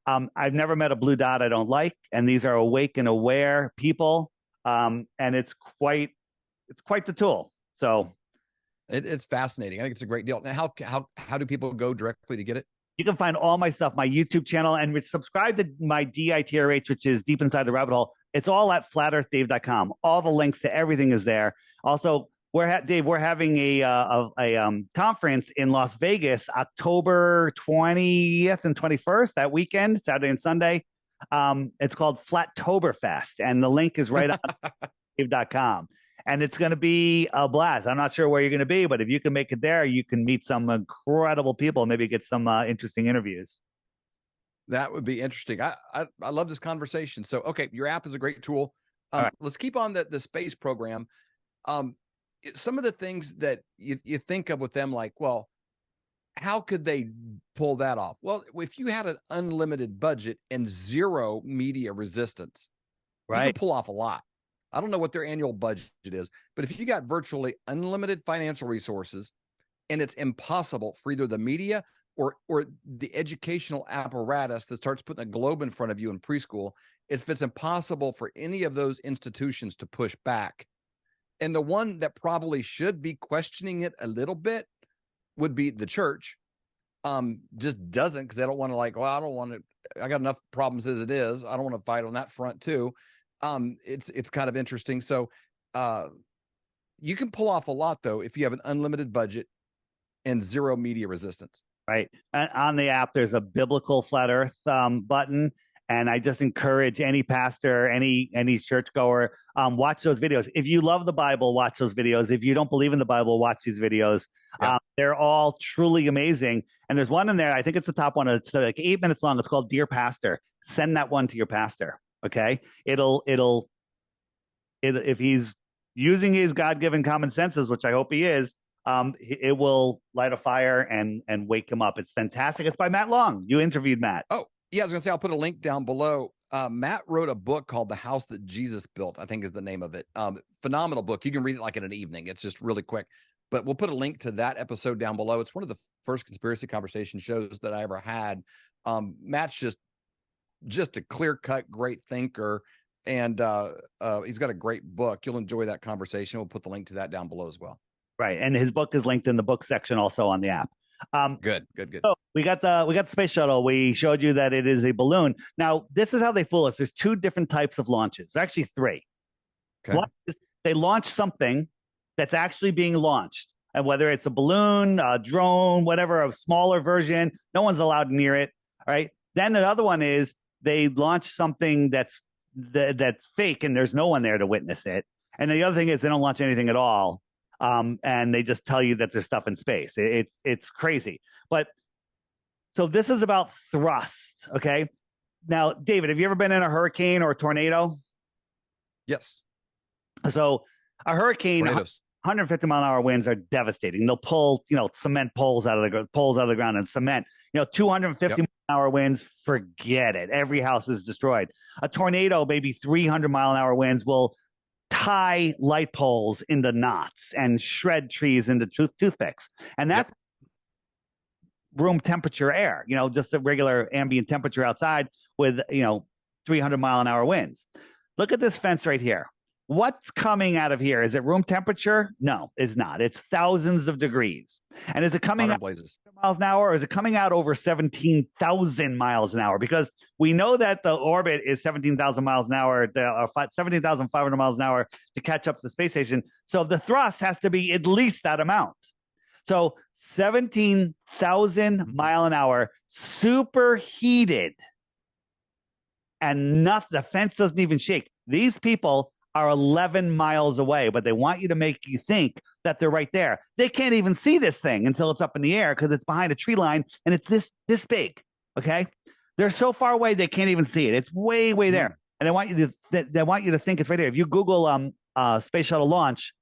I've never met a blue dot I don't like, and these are awake and aware people, and it's quite the tool. So.
It's fascinating. I think it's a great deal. Now, how do people go directly to get it?
You can find all my stuff, my YouTube channel, and subscribe to my DITRH, which is Deep Inside the Rabbit Hole. It's all at flatearthdave.com. All the links to everything is there. Also, we're having a conference in Las Vegas, October 20th and 21st, that weekend, Saturday and Sunday. It's called Flattoberfest, and the link is right on dave.com. And it's going to be a blast. I'm not sure where you're going to be, but if you can make it there, you can meet some incredible people, maybe get some interesting interviews.
That would be interesting. I love this conversation. So, okay, your app is a great tool.
Right.
Let's keep on the space program. Some of the things that you think of with them, like, well, how could they pull that off? Well, if you had an unlimited budget and zero media resistance,
right,
you could pull off a lot. I don't know what their annual budget is, but if you got virtually unlimited financial resources and it's impossible for either the media or the educational apparatus that starts putting a globe in front of you in preschool, if it's impossible for any of those institutions to push back, And the one that probably should be questioning it a little bit would be the church. Just doesn't, because they don't want to, like, well, I don't want to, I got enough problems as it is. I don't want to fight on that front too. It's kind of interesting. So you can pull off a lot though if you have an unlimited budget and zero media resistance.
Right. And on the app, there's a biblical flat earth button. And I just encourage any pastor, any churchgoer, watch those videos. If you love the Bible, watch those videos. If you don't believe in the Bible, watch these videos.
Yeah.
They're all truly amazing. And there's one in there, I think it's the top one. It's like 8 minutes long. It's called Dear Pastor. Send that one to your pastor. Okay. If he's using his God-given common senses, which I hope he is, it will light a fire and wake him up. It's fantastic. It's by Matt Long. You interviewed Matt.
Oh, yeah, I was gonna say I'll put a link down below. Matt wrote a book called The House That Jesus Built, I think is the name of it. Phenomenal book. You can read it like in an evening. It's just really quick. But we'll put a link to that episode down below. It's one of the first conspiracy conversation shows that I ever had. Matt's just a clear-cut, great thinker, and he's got a great book. You'll enjoy that conversation. We'll put the link to that down below as well.
Right, and his book is linked in the book section also on the app.
Good.
So we got the space shuttle. We showed you that it is a balloon. Now, this is how they fool us. There's two different types of launches. There's actually three.
Okay.
One is they launch something that's actually being launched, and whether it's a balloon, a drone, whatever, a smaller version, no one's allowed near it. All right. Then another one is they launch something that's fake, and there's no one there to witness it. And the other thing is they don't launch anything at all. And they just tell you that there's stuff in space. It's crazy. But so this is about thrust. Okay. Now, David, have you ever been in a hurricane or a tornado?
Yes.
So a hurricane,
Tornadoes.
150 mile an hour winds are devastating. They'll pull, cement poles out of the ground and cement, 250 mile an hour winds, forget it. Every house is destroyed. A tornado, maybe 300 mile an hour winds will tie light poles into knots and shred trees into toothpicks. And that's room temperature air, just a regular ambient temperature outside with, 300 mile an hour winds. Look at this fence right here. What's coming out of here? Is it room temperature? No, it's not. It's thousands of degrees. And is it coming out miles an hour, or is it coming out over 17,000 miles an hour? Because we know that the orbit is 17,000 miles an hour, 17,500 miles an hour to catch up to the space station. So the thrust has to be at least that amount. So 17,000 mile an hour, superheated, and the fence doesn't even shake. These people are 11 miles away, but they want you to make you think that they're right there. They can't even see this thing until it's up in the air because it's behind a tree line and it's this big. Okay. They're so far away they can't even see it. It's way there. And they want you to think it's right there. If you Google space shuttle launch,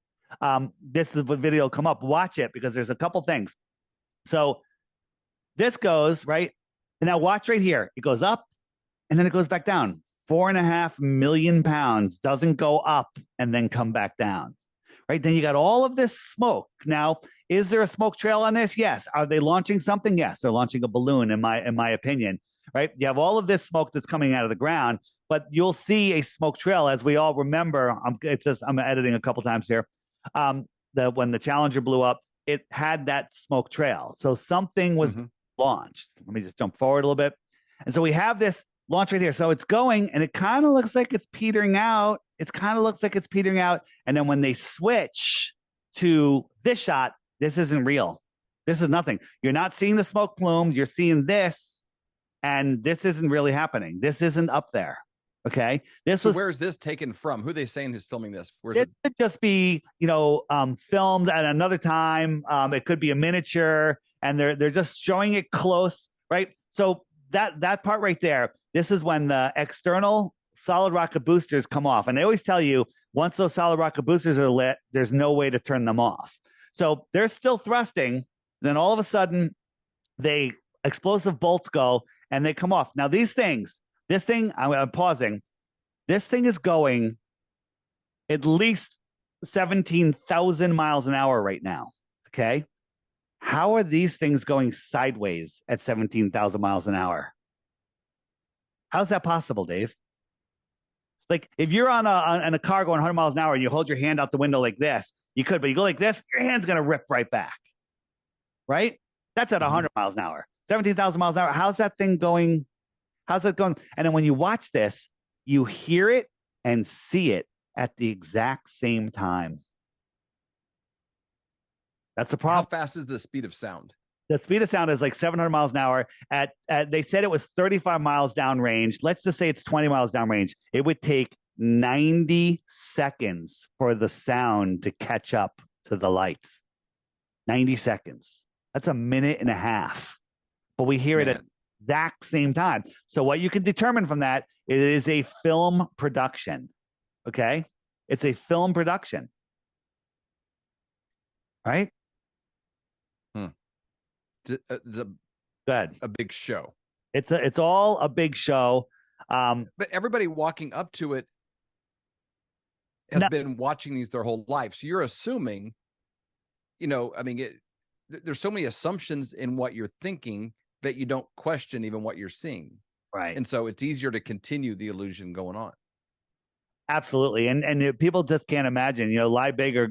this is what video will come up. Watch it because there's a couple things. So this goes right. And now watch right here. It goes up and then it goes back down. 4.5 million pounds doesn't go up and then come back down. Right. Then you got all of this smoke. Now, is there a smoke trail on this? Yes. Are they launching something? Yes. They're launching a balloon, in my opinion. Right. You have all of this smoke that's coming out of the ground, but you'll see a smoke trail, as we all remember. I'm editing a couple times here. When the Challenger blew up, it had that smoke trail. So something was launched. Let me just jump forward a little bit. And so we have this launch right here. So it's going and it kind of looks like it's petering out. And then when they switch to this shot, this isn't real. This is nothing. You're not seeing the smoke plumes. You're seeing this, and this isn't really happening. This isn't up there. Okay.
Where is this taken from? Who are they saying who's filming this?
It could just be, filmed at another time. It could be a miniature, and they're just showing it close, right? So that part right there, this is when the external solid rocket boosters come off. And they always tell you, once those solid rocket boosters are lit, there's no way to turn them off. So they're still thrusting. Then all of a sudden, explosive bolts go and they come off. Now, this thing, I'm pausing. This thing is going at least 17,000 miles an hour right now. Okay. How are these things going sideways at 17,000 miles an hour? How's that possible, Dave? Like if you're on a car going 100 miles an hour and you hold your hand out the window like this, you could, but you go like this, your hand's going to rip right back. Right? That's at 100 miles an hour, 17,000 miles an hour. How's that thing going? How's that going? And then when you watch this, you hear it and see it at the exact same time. That's the problem.
How fast is the speed of sound?
The speed of sound is like 700 miles an hour. At they said it was 35 miles downrange. Let's just say it's 20 miles downrange. It would take 90 seconds for the sound to catch up to the lights. 90 seconds. That's a minute and a half. But we hear it at the exact same time. So what you can determine from that, it is a film production. Okay? It's a film production. Right?
A big show.
It's all a big show.
But everybody walking up to it has been watching these their whole life. So you're assuming, I mean, there's so many assumptions in what you're thinking that you don't question even what you're seeing.
Right.
And so it's easier to continue the illusion going on.
Absolutely. And people just can't imagine, lie big or,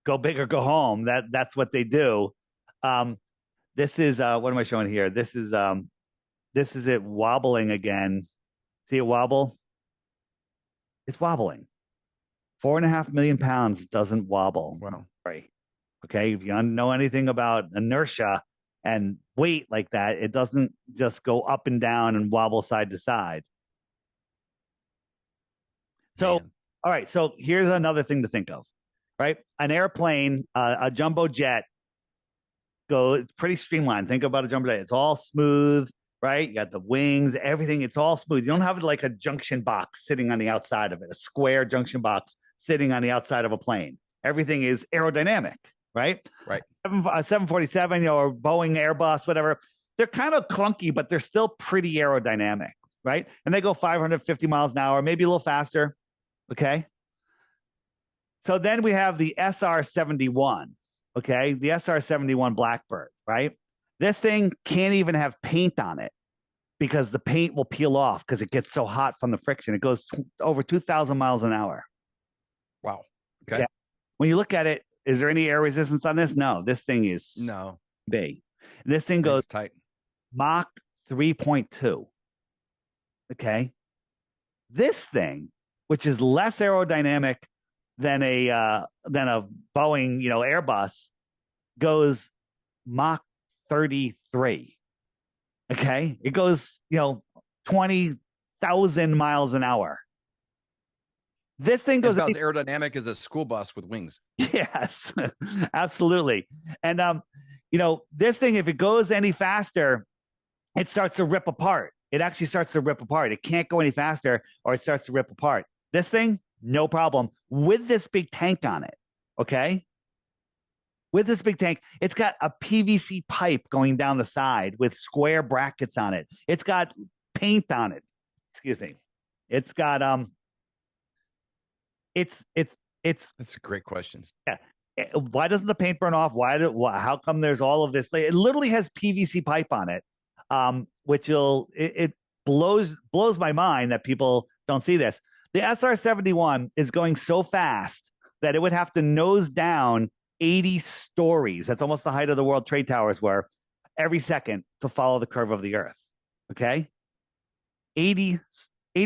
go big or go home. That's what they do. This is what am I showing here? This is it wobbling again. See it wobble? It's wobbling. 4.5 million pounds doesn't wobble.
Wow.
Right. Okay. If you know anything about inertia and weight like that, it doesn't just go up and down and wobble side to side. So, all right. So here's another thing to think of, right? An airplane, a jumbo jet, it's pretty streamlined. Think about a jumbo jet. It's all smooth, right? You got the wings, everything. It's all smooth. You don't have like a junction box sitting on the outside of it, a square junction box sitting on the outside of a plane. Everything is aerodynamic, right?
Right.
747, or Boeing, Airbus, whatever. They're kind of clunky, but they're still pretty aerodynamic, right? And they go 550 miles an hour, maybe a little faster. Okay. So then we have the SR-71. Okay. The SR-71 Blackbird, right? This thing can't even have paint on it because the paint will peel off because it gets so hot from the friction. It goes over 2,000 miles an hour.
Wow. Okay.
Yeah. When you look at it, is there any air resistance on this? No. This thing is big. This thing goes
tight.
Mach 3.2. Okay. This thing, which is less aerodynamic than a Boeing, Airbus, goes Mach 33. Okay. It goes, 20,000 miles an hour. This thing goes
as aerodynamic as a school bus with wings.
Yes, absolutely. And, this thing, if it goes any faster, it starts to rip apart. It actually starts to rip apart. It can't go any faster or it starts to rip apart. This thing, no problem with this big tank on it. Okay. With this big tank, it's got a PVC pipe going down the side with square brackets on it. It's got paint on it. Excuse me. It's got,
That's a great question.
Yeah. Why doesn't the paint burn off? How come there's all of this? It literally has PVC pipe on it, which it blows my mind that people don't see this. The SR-71 is going so fast that it would have to nose down 80 stories. That's almost the height of the World Trade Towers were every second to follow the curve of the Earth. Okay. 80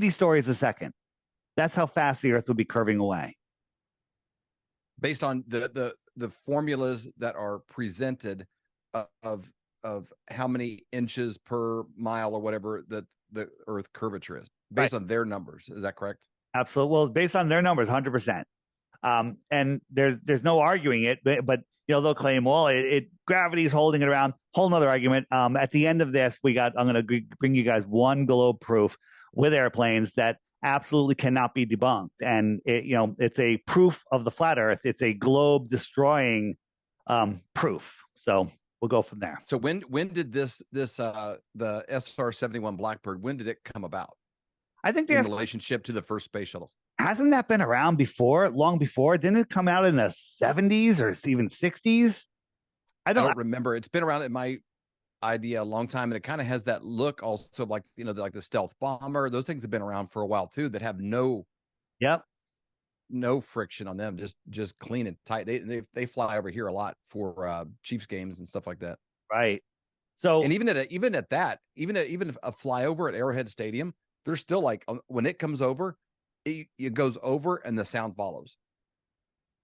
stories a second. That's how fast the Earth would be curving away.
Based on the formulas that are presented of how many inches per mile or whatever that the Earth curvature is, based on their numbers. Is that correct?
Absolutely. Well, based on their numbers, 100%. And there's no arguing it, but they'll claim, well, gravity is holding it around. Whole nother argument. At the end of this, I'm going to bring you guys one globe proof with airplanes that absolutely cannot be debunked. And it's a proof of the flat Earth. It's a globe destroying proof. So we'll go from there.
So when did the SR-71 Blackbird, when did it come about?
I think
in relationship to the first space shuttles.
Hasn't that been around before, long before? Didn't it come out in the 70s or even 60s?
I don't remember. It's been around in my idea a long time, and it kind of has that look also like, like the stealth bomber. Those things have been around for a while too, that have no friction on them, just clean and tight. They fly over here a lot for Chiefs games and stuff like that.
Right. So,
and even a flyover at Arrowhead Stadium, they're still like, when it comes over, it goes over and the sound follows.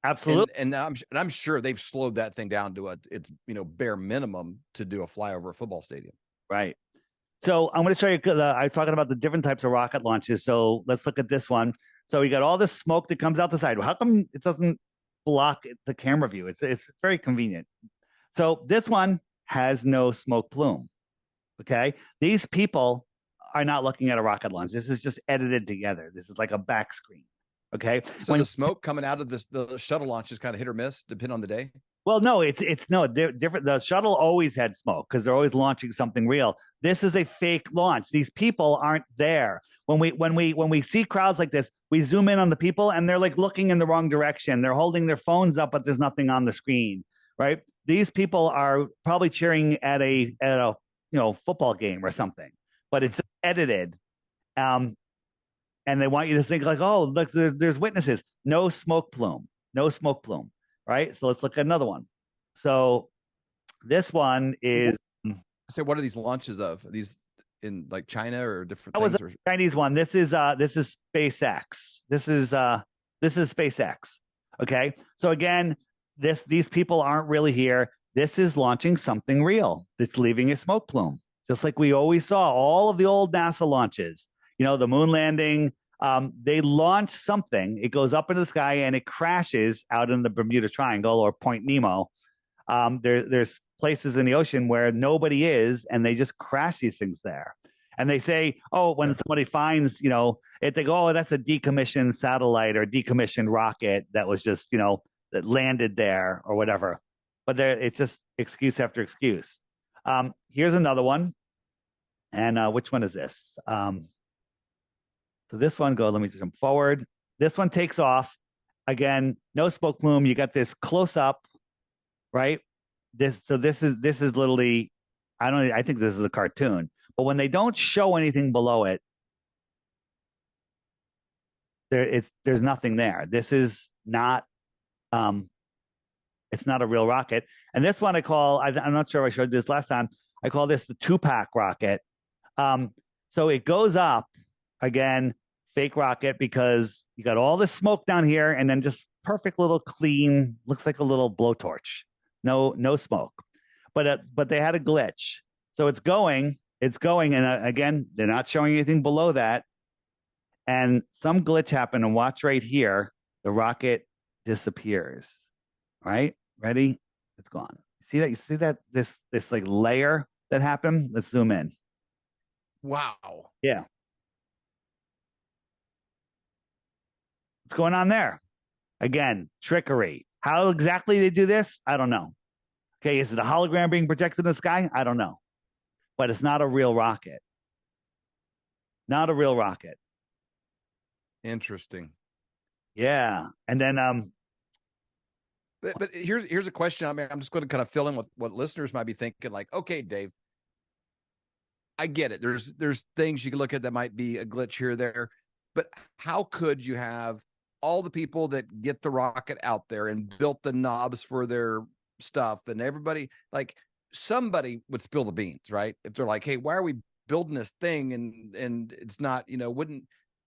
Absolutely.
And I'm sure they've slowed that thing down to its bare minimum to do a flyover a football stadium.
Right. So I'm going to show you. I was talking about the different types of rocket launches. So let's look at this one. So we got all this smoke that comes out the side. How come it doesn't block the camera view? It's very convenient. So this one has no smoke plume. Okay. These people are not looking at a rocket launch. This is just edited together. This is like a back screen. Okay.
So the smoke coming out of the shuttle launch is kind of hit or miss, depending on the day.
Well, no, it's no different. The shuttle always had smoke because they're always launching something real. This is a fake launch. These people aren't there. When we see crowds like this, we zoom in on the people and they're like looking in the wrong direction. They're holding their phones up, but there's nothing on the screen. Right? These people are probably cheering at a football game or something, but it's edited. And they want you to think like, oh, look, there's witnesses. No smoke plume. No smoke plume. Right. So let's look at another one. So this one is.
So what are these launches of? Are these in like China or different
that
things?
Was a Chinese one. This is SpaceX. This is SpaceX. Okay. So again, these people aren't really here. This is launching something real. That's leaving a smoke plume, just like we always saw all of the old NASA launches. The moon landing. They launch something, it goes up into the sky and it crashes out in the Bermuda Triangle or Point Nemo. There's places in the ocean where nobody is, and they just crash these things there. And they say, oh, when somebody finds, they go, oh, that's a decommissioned satellite or decommissioned rocket that was just, that landed there or whatever. But it's just excuse after excuse. Here's another one. And which one is this? So this one let me jump forward. This one takes off. Again, no smoke plume. You got this close up, right? This is literally, I think this is a cartoon. But when they don't show anything below it, there's nothing there. This is not it's not a real rocket. And this one I'm not sure if I showed this last time. I call this the 2-pack rocket. So it goes up. Again, fake rocket, because you got all this smoke down here and then just perfect little clean, looks like a little blowtorch. No smoke. But they had a glitch. So it's going, and again, they're not showing anything below that. And some glitch happened, and watch right here, the rocket disappears. Right? Ready? It's gone. See that? You see that this like layer that happened? Let's zoom in.
Wow.
Yeah. What's going on there? Again, trickery. How exactly they do this? I don't know. Okay, is it a hologram being projected in the sky? I don't know. But it's not a real rocket. Not a real rocket.
Interesting.
Yeah. And then
but here's a question. I mean, I'm just going to kind of fill in with what listeners might be thinking, like, okay, Dave, I get it. There's things you can look at that might be a glitch here or there, but how could you have all the people that get the rocket out there and built the knobs for their stuff, and everybody, like, somebody would spill the beans, right? If they're like, hey, why are we building this thing and it's not,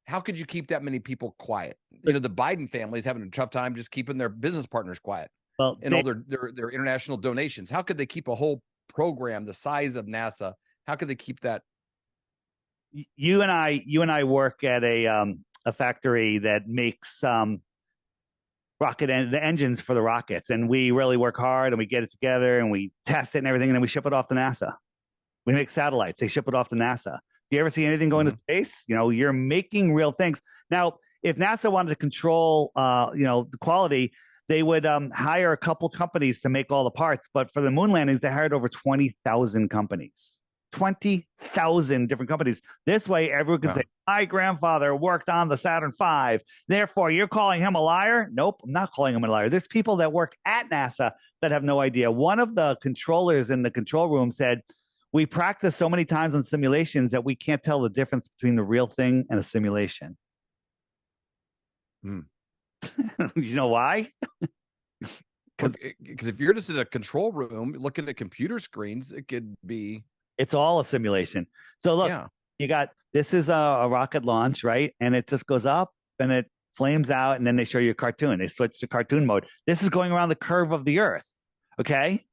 how could you keep that many people quiet? The Biden family is having a tough time just keeping their business partners quiet. Well, and all their international donations. How could they keep a whole program the size of NASA? How could they keep that?
You and I work at a factory that makes the engines for the rockets, and we really work hard and we get it together and we test it and everything, and then we ship it off to NASA. We make satellites. They ship it off to NASA. Do you ever see anything going to space? You're making real things. Now, if NASA wanted to control, the quality, they would hire a couple companies to make all the parts. But for the moon landings, they hired over 20,000 companies. 20,000 different companies. This way, everyone can say, my grandfather worked on the Saturn V. Therefore, you're calling him a liar? Nope, I'm not calling him a liar. There's people that work at NASA that have no idea. One of the controllers in the control room said, we practice so many times on simulations that we can't tell the difference between the real thing and a simulation. You know why?
Because if you're just in a control room looking at computer screens, it could be.
It's all a simulation. So look, you got, this is a rocket launch, right? And it just goes up and it flames out, and then they show you a cartoon. They switch to cartoon mode. This is going around the curve of the Earth, okay?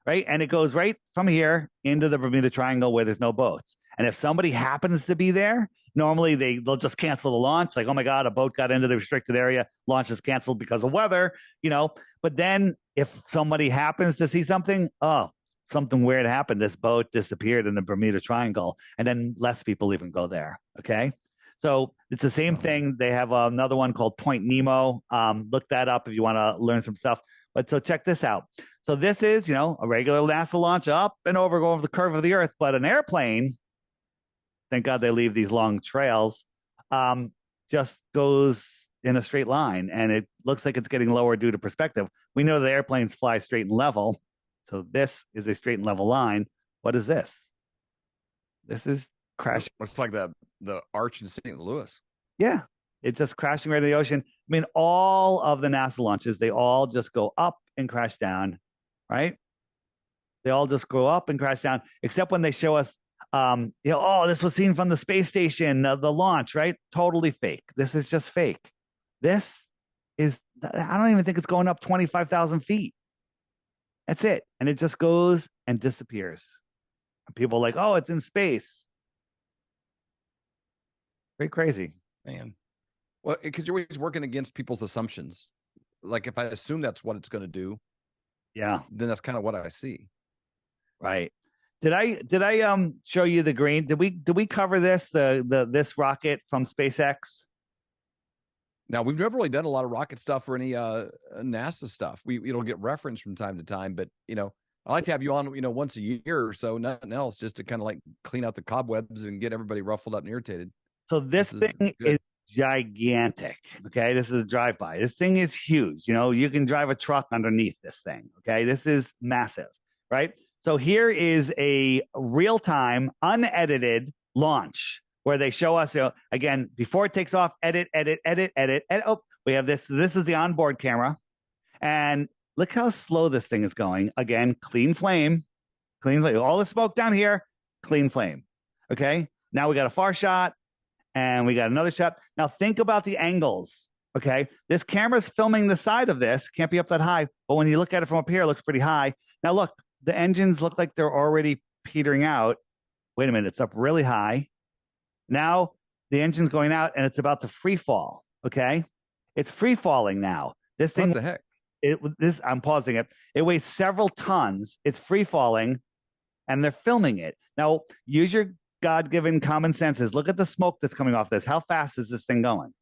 Right? And it goes right from here into the Bermuda Triangle where there's no boats. And if somebody happens to be there, normally they'll just cancel the launch. Like, oh my God, a boat got into the restricted area. Launch is canceled because of weather, you know. But then if somebody happens to see something, oh, something weird happened. This boat disappeared in the Bermuda Triangle. And then less people even go there, okay? So it's the same thing. They have another one called Point Nemo. Look that up if you want to learn some stuff. But so check this out. So this is, you know, a regular NASA launch up and over, go over the curve of the Earth. But an airplane, thank God they leave these long trails, just goes in a straight line. And it looks like it's getting lower due to perspective. We know the airplanes fly straight and level. So this is a straight and level line. What is this? This is crashing.
Looks like the arch in St. Louis.
Yeah. It's just crashing right in the ocean. I mean, all of the NASA launches, they all just go up and crash down, right? They all just go up and crash down, except when they show us, you know, oh, this was seen from the space station, the launch, right? Totally fake. This is just fake. This is, I don't even think it's going up 25,000 feet. That's it. And it just goes and disappears. And people are like, oh, it's in space. Pretty crazy.
Man. Well, because you're always working against people's assumptions. Like if I assume that's what it's going to do,
yeah,
then that's kind of what I see.
Right. Did I show you the green? Did we cover this this rocket from SpaceX?
Now we've never really done a lot of rocket stuff or any NASA stuff. It'll get referenced from time to time, but you know, I like to have you on, you know, once a year or so, nothing else, just to kind of like clean out the cobwebs and get everybody ruffled up and irritated.
So this thing is gigantic. Okay. This is a drive-by. This thing is huge. You know, you can drive a truck underneath this thing. Okay. This is massive, right? So here is a real-time, unedited launch where they show us, you know, again, before it takes off, edit. Oh, we have this. This is the onboard camera. And look how slow this thing is going. Again, clean flame. All the smoke down here, clean flame. Okay. Now we got a far shot. And we got another shot. Now think about the angles, okay? This camera's filming the side of this. Can't be up that high. But when you look at it from up here, it looks pretty high. Now look, the engines look like they're already petering out. Wait a minute, it's up really high. Now the engine's going out and it's about to free fall, okay? It's free falling now. This thing,
what the heck?
I'm pausing it. It weighs several tons. It's free falling and they're filming it. Now use your God-given common senses. Look at the smoke that's coming off this. How fast is this thing going?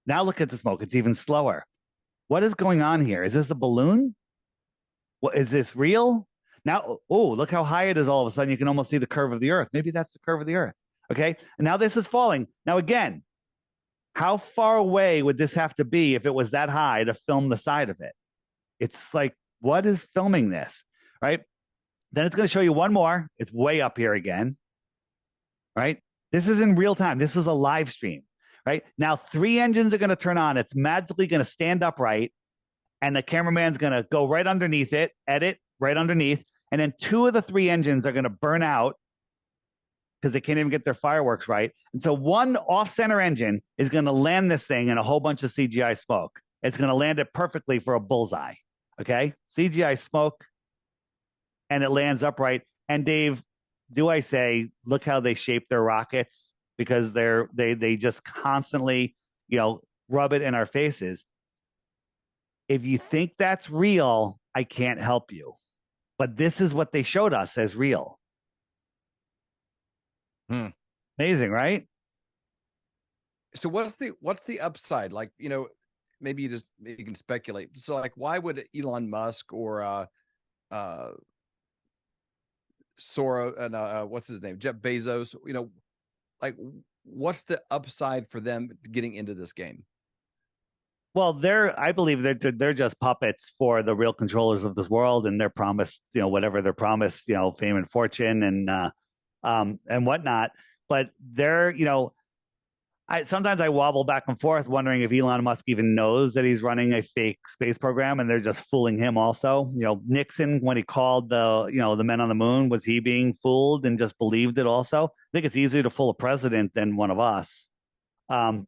Now look at the smoke. It's even slower. What is going on here? Is this a balloon? What is this real? Now, oh, look how high it is all of a sudden. You can almost see the curve of the Earth. Maybe that's the curve of the Earth. Okay. And now this is falling. Now, again, how far away would this have to be if it was that high to film the side of it? It's like, what is filming this? Right? Then it's going to show you one more. It's way up here again, right? This is in real time. This is a live stream, right? Now, 3 engines are going to turn on. It's magically going to stand upright, and the cameraman's going to go right underneath it, edit right underneath, and then 2 of the 3 engines are going to burn out because they can't even get their fireworks right. And so one off-center engine is going to land this thing in a whole bunch of CGI smoke. It's going to land it perfectly for a bullseye, okay? CGI smoke. And it lands upright. And Dave, do I say, look how they shape their rockets, because they just constantly, you know, rub it in our faces. If you think that's real, I can't help you. But this is what they showed us as real. Amazing, right?
So what's the upside? Like, you know, maybe you can speculate. So like, why would Elon Musk or Sora and what's his name, Jeff Bezos, you know, like what's the upside for them getting into this game?
Well, I believe they're just puppets for the real controllers of this world, and they're promised, whatever they're promised, fame and fortune and whatnot. But sometimes I wobble back and forth, wondering if Elon Musk even knows that he's running a fake space program, and they're just fooling him. Also, Nixon, when he called the men on the moon, was he being fooled and just believed it? Also, I think it's easier to fool a president than one of us. Um,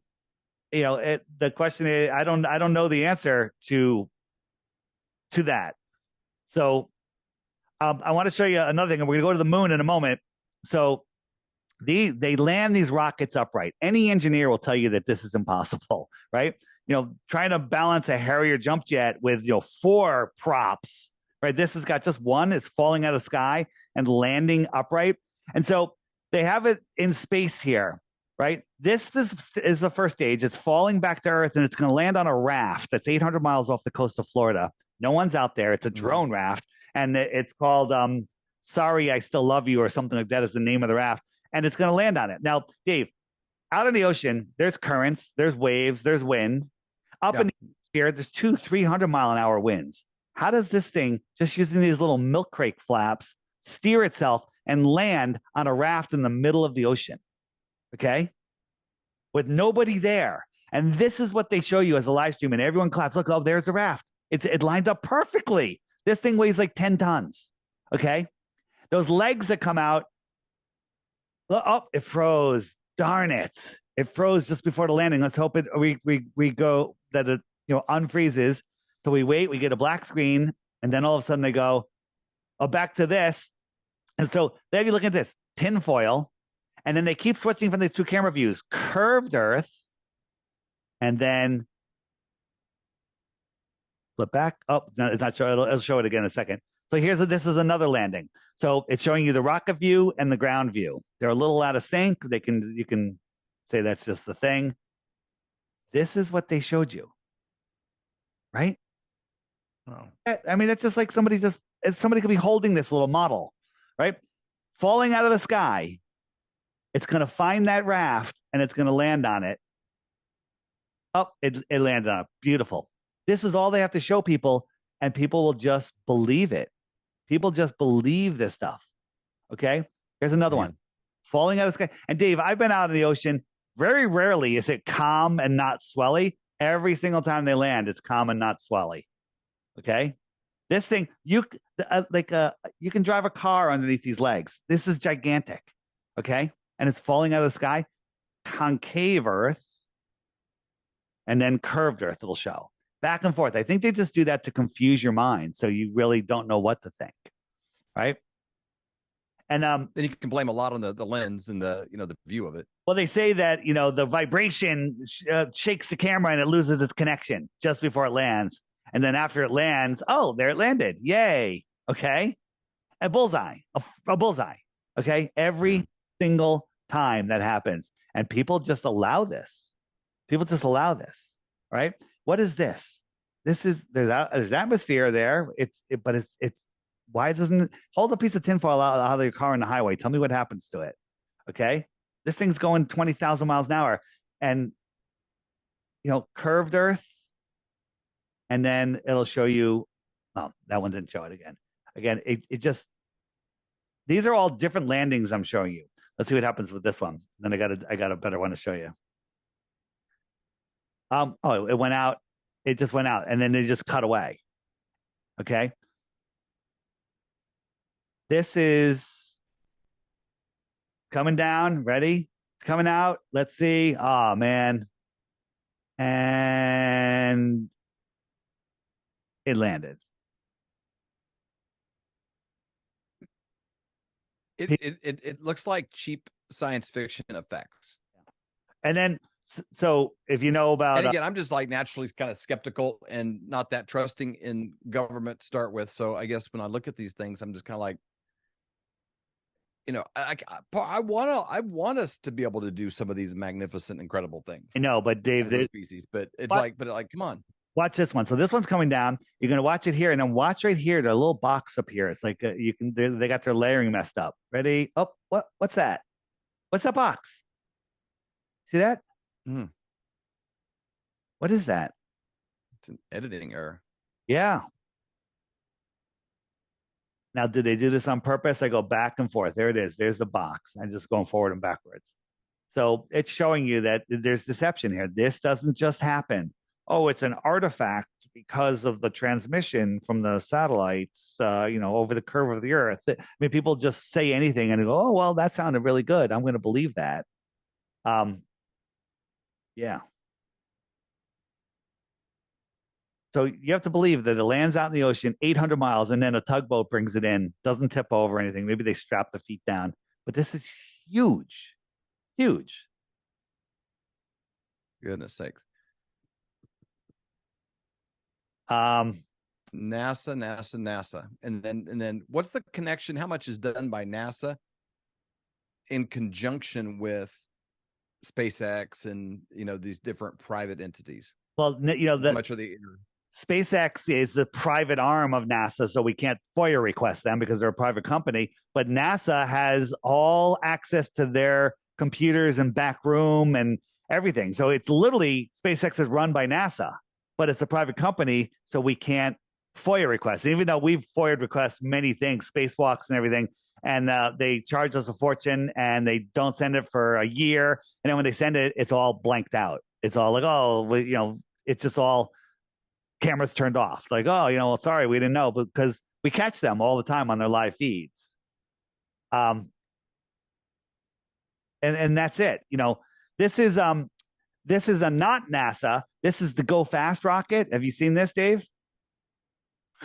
the question is, I don't know the answer to that. So I want to show you another thing, and we're going to go to the moon in a moment. So they land these rockets upright. Any engineer will tell you that this is impossible, right? Trying to balance a Harrier jump jet with 4 props, right? This has got just one. It's falling out of the sky and landing upright, and so they have it in space here. Right. This is the first stage. It's falling back to Earth, and it's going to land on a raft that's 800 miles off the coast of Florida. No one's out there. It's a drone raft, and it's called Sorry, I Still Love You, or something like that is the name of the raft. And it's going to land on it. Now, Dave, out in the ocean, there's currents, there's waves, there's wind. Up in the atmosphere, there's 200-300-mile-an-hour winds. How does this thing, just using these little milk crate flaps, steer itself and land on a raft in the middle of the ocean? Okay, with nobody there. And this is what they show you as a live stream, and everyone claps. Look, oh, there's the raft. It lined up perfectly. This thing weighs like 10 tons. Okay, those legs that come out. Oh, it froze. Darn it! It froze just before the landing. Let's hope we go that it unfreezes. So we wait. We get a black screen, and then all of a sudden they go, oh, back to this. And so there you look at this tinfoil. And then they keep switching from these 2 camera views, curved Earth, and then flip back. Oh, no, it's not showing. It'll show it again in a second. So this is another landing. So it's showing you the rocket view and the ground view. They're a little out of sync. You can say that's just the thing. This is what they showed you, right? Oh. I mean, it's just like somebody could be holding this little model, right? Falling out of the sky. It's going to find that raft, and it's going to land on it. Oh, it landed on it. Beautiful. This is all they have to show people, and people will just believe it. People just believe this stuff. Okay? Here's another one. Falling out of the sky. And Dave, I've been out in the ocean. Very rarely is it calm and not swelly. Every single time they land, it's calm and not swelly. Okay? This thing, you can drive a car underneath these legs. This is gigantic. Okay? And it's falling out of the sky. Concave Earth, and then curved Earth it'll show. Back and forth. I think they just do that to confuse your mind, so you really don't know what to think, right? And
then you can blame a lot on the lens and the view of it.
Well, they say that the vibration shakes the camera and it loses its connection just before it lands, and then after it lands, oh, there it landed! Yay! Okay, a bullseye, a bullseye. Okay, every single time that happens, and people just allow this. Right? What is this? There's atmosphere there. But it's why doesn't it hold a piece of tinfoil out of your car on the highway? Tell me what happens to it. Okay, this thing's going 20,000 miles an hour, and curved Earth, and then it'll show you. Oh, that one didn't show it again. It just. These are all different landings I'm showing you. Let's see what happens with this one. Then I got a better one to show you. Oh, it went out. It just went out, and then they just cut away. Okay. This is coming down. Ready? It's coming out. Let's see. Oh man. And it landed.
It looks like cheap science fiction effects.
And then, so if you know about,
and again, I'm just like naturally kind of skeptical and not that trusting in government to start with. So I guess when I look at these things, I'm just kind of like, I want us to be able to do some of these magnificent, incredible things.
I know, but Dave,
as a species, but it's like, come on.
Watch this one. So this one's coming down. You're going to watch it here, and then watch right here. The little box up here. It's like they got their layering messed up. Ready? Oh, what's that? What's that box? See that?
Mm.
What is that?
It's an editing error.
Yeah. Now, did they do this on purpose? I go back and forth. There it is. There's the box. I'm just going forward and backwards. So it's showing you that there's deception here. This doesn't just happen. Oh, it's an artifact because of the transmission from the satellites, over the curve of the Earth. I mean, people just say anything and go, "Oh, well, that sounded really good. I'm going to believe that." Yeah. So you have to believe that it lands out in the ocean 800 miles and then a tugboat brings it in, doesn't tip over or anything. Maybe they strap the feet down. But this is huge, huge.
Goodness sakes.
Um,
NASA. And then what's the connection? How much is done by NASA in conjunction with SpaceX and, these different private entities?
Well,
How much are they?
SpaceX is the private arm of NASA, so we can't FOIA request them because they're a private company. But NASA has all access to their computers and back room and everything. So it's literally SpaceX is run by NASA, but it's a private company, so we can't FOIA request. Even though we've FOIA requests many things, spacewalks and everything, and they charge us a fortune and they don't send it for a year. And then when they send it, it's all blanked out. It's all like, it's just all cameras turned off. Like, sorry, we didn't know, because we catch them all the time on their live feeds. And that's it. This is a not NASA. This is the Go Fast rocket. Have you seen this, Dave?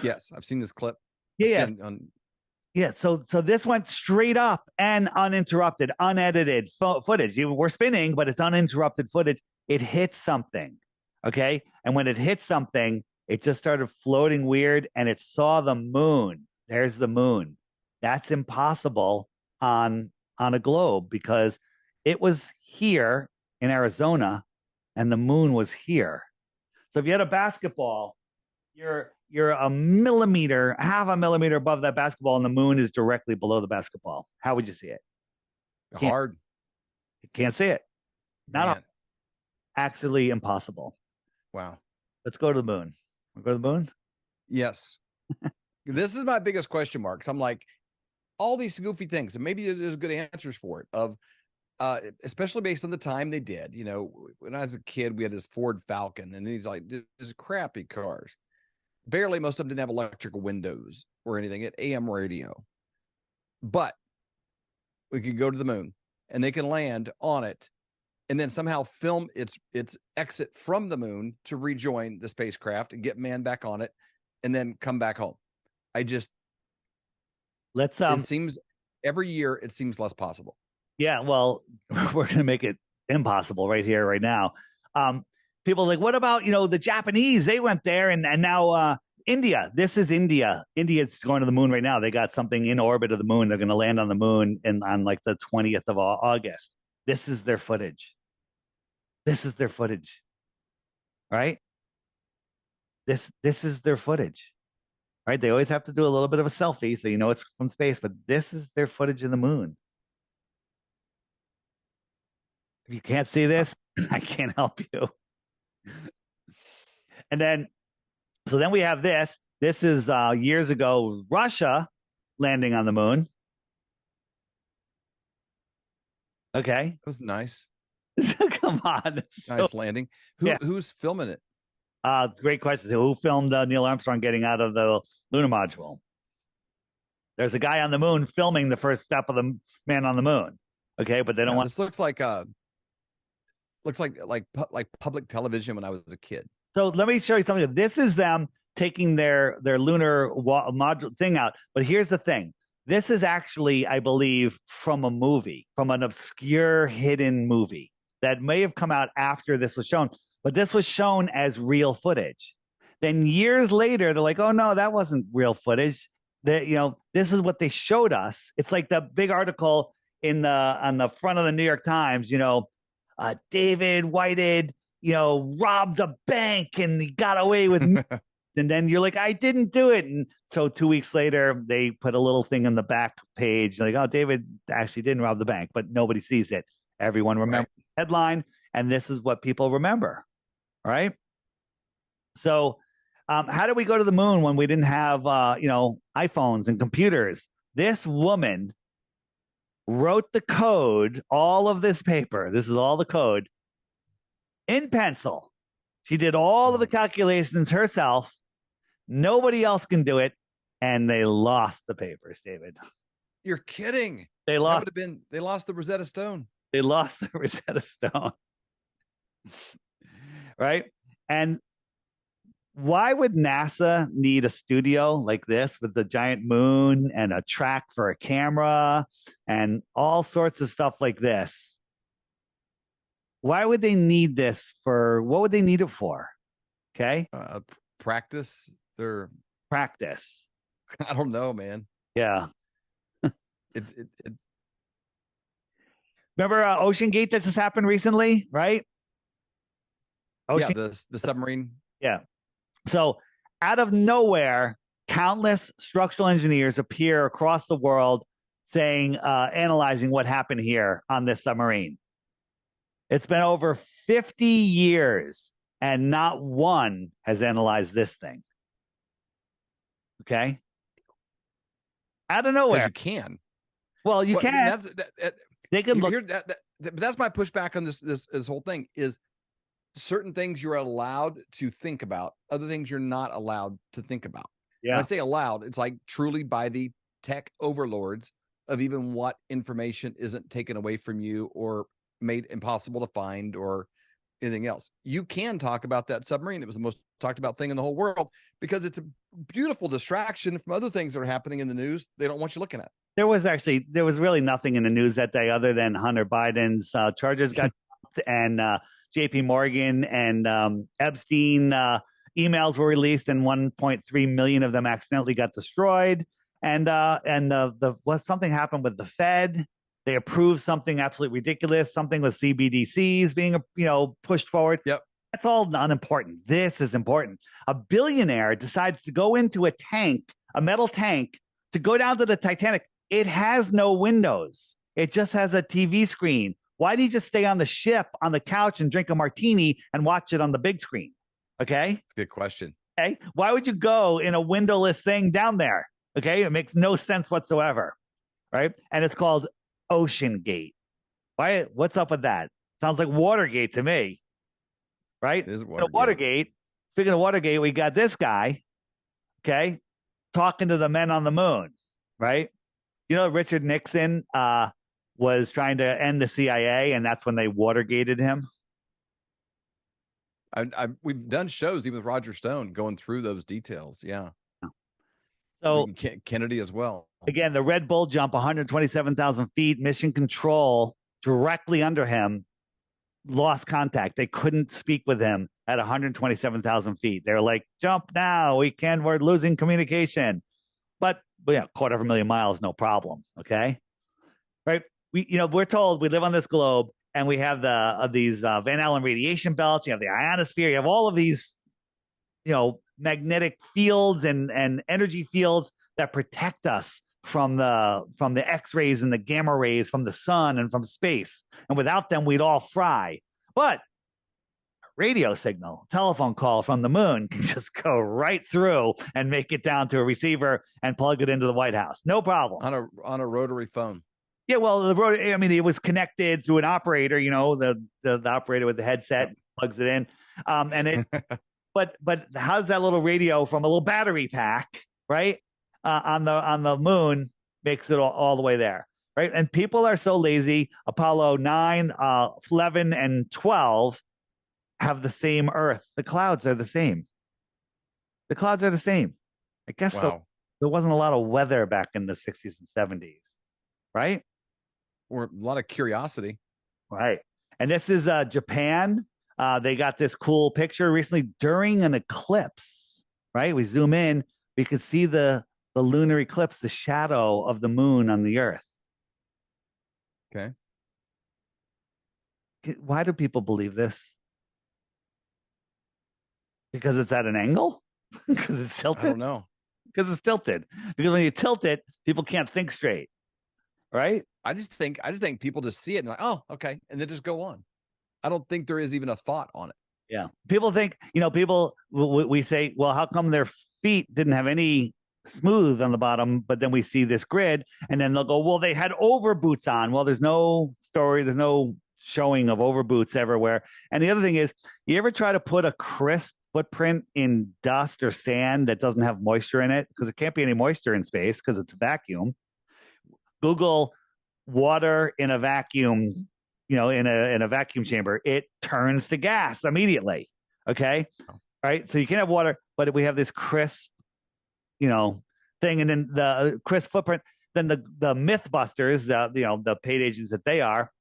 Yes, I've seen this clip.
Yeah. Yeah. So this went straight up and uninterrupted, unedited footage. We're spinning, but it's uninterrupted footage. It hit something. Okay. And when it hit something, it just started floating weird and it saw the moon. There's the moon. That's impossible on a globe because it was here in Arizona and the moon was here. So if you had a basketball, you're a millimeter, half a millimeter above that basketball, and the moon is directly below the basketball. How would you see it?
Hard.
You can't see it. Not actually impossible.
Wow.
Let's go to the moon. We'll go to the moon?
Yes. This is my biggest question mark. I'm like, all these goofy things, and maybe there's good answers for it, especially based on the time they did. When I was a kid, we had this Ford Falcon, and these these crappy cars. Barely, most of them didn't have electrical windows or anything. At AM radio. But we could go to the moon, and they can land on it, and then somehow film its exit from the moon to rejoin the spacecraft and get man back on it, and then come back home. It seems every year it seems less possible.
Yeah, well, we're going to make it impossible right here, right now. People are like, what about, the Japanese? They went there, and now India. This is India. India's going to the moon right now. They got something in orbit of the moon. They're going to land on the moon on like the 20th of August. This is their footage. Right? This is their footage. Right? They always have to do a little bit of a selfie so it's from space, but this is their footage of the moon. If you can't see this, I can't help you. And then we have this. This is years ago, Russia landing on the moon. Okay.
It was nice.
Come on.
Nice landing. Who's filming it?
Great question. Who filmed Neil Armstrong getting out of the lunar module? There's a guy on the moon filming the first step of the man on the moon. Okay, but they don't want.
This looks like public television when I was a kid.
So let me show you something. This is them taking their lunar module thing out. But here's the thing. This is actually, I believe, from a movie, from an obscure hidden movie that may have come out after this was shown. But this was shown as real footage. Then years later, they're like, oh, no, that wasn't real footage. This is what they showed us. It's like the big article on the front of the New York Times, David Whited, robbed a bank and he got away with and then you're like, I didn't do it. And so 2 weeks later, they put a little thing on the back page like, oh, David actually didn't rob the bank, but nobody sees it. Everyone remembers the headline, and this is what people remember. Right? So, how did we go to the moon when we didn't have, iPhones and computers? This woman wrote the code, all of this paper. This is all the code in pencil. She did all of the calculations herself. Nobody else can do it. And they lost the papers, David.
You're kidding.
They
That
lost.
would have been, they lost the Rosetta Stone.
They lost the Rosetta Stone. Right? And why would NASA need a studio like this with the giant moon and a track for a camera and all sorts of stuff like this? Why would they need this for? What would they need it for? Okay.
Practice their
Practice.
I don't know, man.
Yeah.
It
Remember Ocean Gate that just happened recently, right?
Yeah, the submarine.
Yeah. So out of nowhere, countless structural engineers appear across the world saying, analyzing what happened here on this submarine. It's been over 50 years and not one has analyzed this thing. Okay. Out of nowhere.
You can.
Well, you can. They can look.
But that's my pushback on this whole thing is certain things you're allowed to think about, other things you're not allowed to think about.
Yeah.
When I say allowed, it's like truly by the tech overlords of even what information isn't taken away from you or made impossible to find or anything else. You can talk about that submarine. It was the most talked about thing in the whole world because it's a beautiful distraction from other things that are happening in the news they don't want you looking at.
There was really nothing in the news that day other than Hunter Biden's charges got dropped and JP Morgan and Epstein emails were released and 1.3 million of them accidentally got destroyed. And something happened with the Fed. They approved something absolutely ridiculous, something with CBDCs being, pushed forward.
Yep.
That's all unimportant. This is important. A billionaire decides to go into a tank, a metal tank, to go down to the Titanic. It has no windows. It just has a TV screen. Why do you just stay on the ship, on the couch, and drink a martini and watch it on the big screen? Okay?
That's a good question.
Okay. Why would you go in a windowless thing down there? Okay. It makes no sense whatsoever. Right. And it's called Ocean Gate. Why? What's up with that? Sounds like Watergate to me. Right?
It is
Watergate. Speaking of Watergate, we got this guy, okay, talking to the men on the moon, right? Richard Nixon was trying to end the CIA, and that's when they Watergated him.
We've done shows even with Roger Stone going through those details. Yeah.
So
Kennedy as well.
Again, the Red Bull jump, 127,000 feet, mission control directly under him, lost contact. They couldn't speak with him at 127,000 feet. They're like, jump now. We're losing communication. But yeah, 250,000 miles, no problem. Okay. Right. We're told we live on this globe and we have these Van Allen radiation belts. You have the ionosphere. You have all of these, magnetic fields and energy fields that protect us from the X-rays and the gamma rays from the sun and from space. And without them, we'd all fry. But a radio signal, telephone call from the moon can just go right through and make it down to a receiver and plug it into the White House. No problem.
On a rotary phone.
Yeah, well, it was connected through an operator, the operator with the headset plugs it in. And it but how's that little radio from a little battery pack, right? On the moon makes it all the way there, right? And people are so lazy. Apollo 9, 11, and 12 have the same Earth. The clouds are the same. I guess
wow.
There wasn't a lot of weather back in the 60s and 70s, right?
Or a lot of curiosity.
Right. And this is Japan. They got this cool picture recently during an eclipse, right? We zoom in, we could see the lunar eclipse, the shadow of the moon on the Earth.
Okay.
Why do people believe this? Because it's at an angle? Because it's tilted?
I don't know.
Because it's tilted. Because when you tilt it, people can't think straight. Right?
I just think people just see it and like, oh, okay. And then just go on. I don't think there is even a thought on it.
Yeah. People think, people, we say, well, how come their feet didn't have any smooth on the bottom, but then we see this grid and then they'll go, well, they had over boots on. Well, there's no story, there's no showing of over boots everywhere. And the other thing is, you ever try to put a crisp footprint in dust or sand that doesn't have moisture in it? Because there can't be any moisture in space because it's a vacuum. Google water in a vacuum, in a vacuum chamber, it turns to gas immediately. Okay. Right. So you can have water, but we have this crisp, thing. And then the crisp footprint, then the Mythbusters, the paid agents that they are,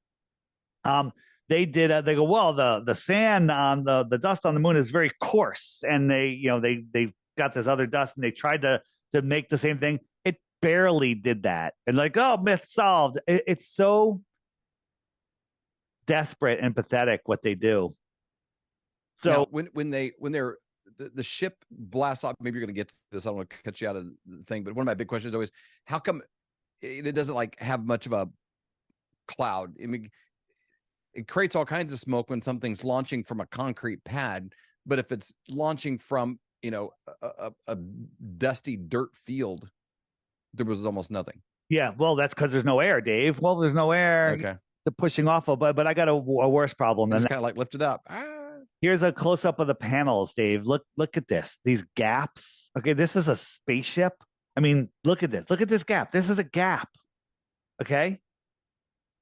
they go, well, the sand on the dust on the moon is very coarse. And they got this other dust and they tried to make the same thing. It barely did that. And like, oh, myth solved. It's so desperate and pathetic what they do. So
now, when they're the ship blasts off, maybe you're going to get to this. I don't want to cut you out of the thing, but one of my big questions is always, how come it doesn't like have much of a cloud? I mean, it creates all kinds of smoke when something's launching from a concrete pad, but if it's launching from a dusty dirt field, there was almost nothing.
Yeah, well, that's because there's no air, Dave. Well, there's no air.
Okay,
the pushing off of, but I got a worse problem than
it's
that.
kind of like lift it up.
Here's a close up of the panels, Dave. Look at this. These gaps. Okay, this is a spaceship. I mean, look at this. Look at this gap. This is a gap. Okay,